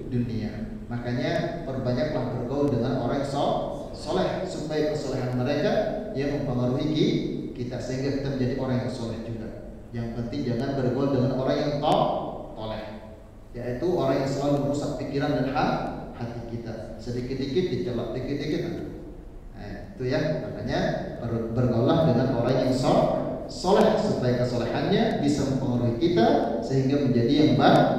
dunia. Makanya perbanyaklah bergaul dengan orang soleh supaya kesolehan mereka yang mempengaruhi kita, sehingga kita menjadi orang yang soleh juga. Yang penting jangan bergaul dengan orang yang toleh, yaitu orang yang selalu merusak pikiran dan hati kita. Sedikit-dikit dicelak, dikit-dikit. Nah, itu ya, makanya bergaulah dengan orang yang soleh supaya kesolehannya bisa mempengaruhi kita sehingga menjadi yang baik.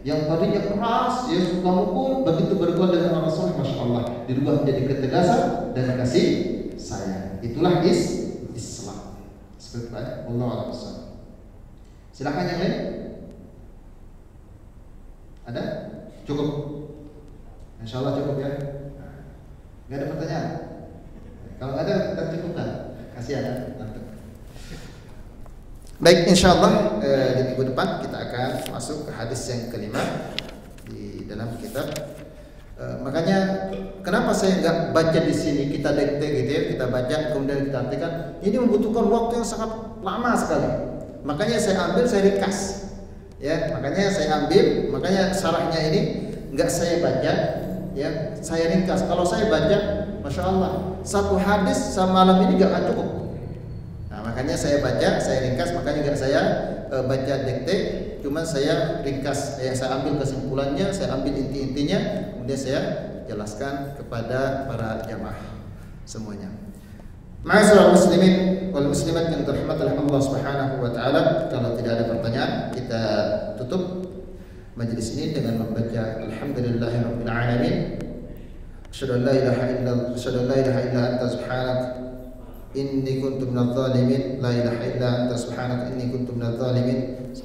Yang tadinya keras, ya suka mukul, begitu bergaul dengan orang soleh, masya Allah, dirubah menjadi ketegasan dan kasih sayang. Itulah Islam. Seperti itu, Allah a'lam. Silakan yang lain. Ada? Cukup? Insya Allah cukup ya. Nggak ada pertanyaan? Kalau nggak ada, kita cukupkan. Kasihan ya. Baik, insya Allah di minggu depan kita akan masuk ke hadis yang kelima di dalam kitab. Makanya kenapa saya nggak baca di sini, kita dikte gitu ya, kita baca kemudian kita artikan. Ini membutuhkan waktu yang sangat lama sekali. Makanya saya ambil, saya ringkas. Ya, makanya saya ambil, makanya syarahnya ini nggak saya baca, ya, saya ringkas. Kalau saya baca, masya Allah, satu hadis semalam ini nggak akan cukup. Nah, makanya saya baca, saya ringkas, makanya nggak saya baca dikte, cuma saya ringkas, ya, saya ambil kesimpulannya, saya ambil inti-intinya, kemudian saya jelaskan kepada para jamaah semuanya. Ma'asyiral muslimin wal muslimat yang dirahmati oleh Allah Subhanahu wa taala, kalau tidak ada pertanyaan, kita tutup majelis ini dengan membaca alhamdulillahirabbil alamin. Asyhadu an la ilaha illa anta subhanaka inni kuntu minadh dhalimin, la ilaha illa anta subhanaka inni kuntu minadh dhalimin,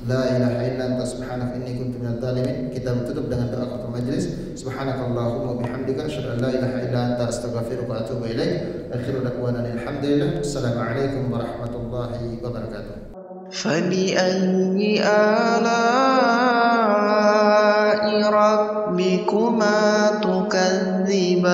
la ilaha illa anta subhanaka inni kuntu minadh dhalimin. Kita tutup dengan doa kafaratul majelis. Subhanakallahumma wa bihamdika asyhadu an la ilaha illa anta astaghfiruka wa atubu ilaik. Akhiru da'wana alhamdulillah. Assalamualaikum warahmatullahi wabarakatuh. فبأي آلاء ربكما تكذبان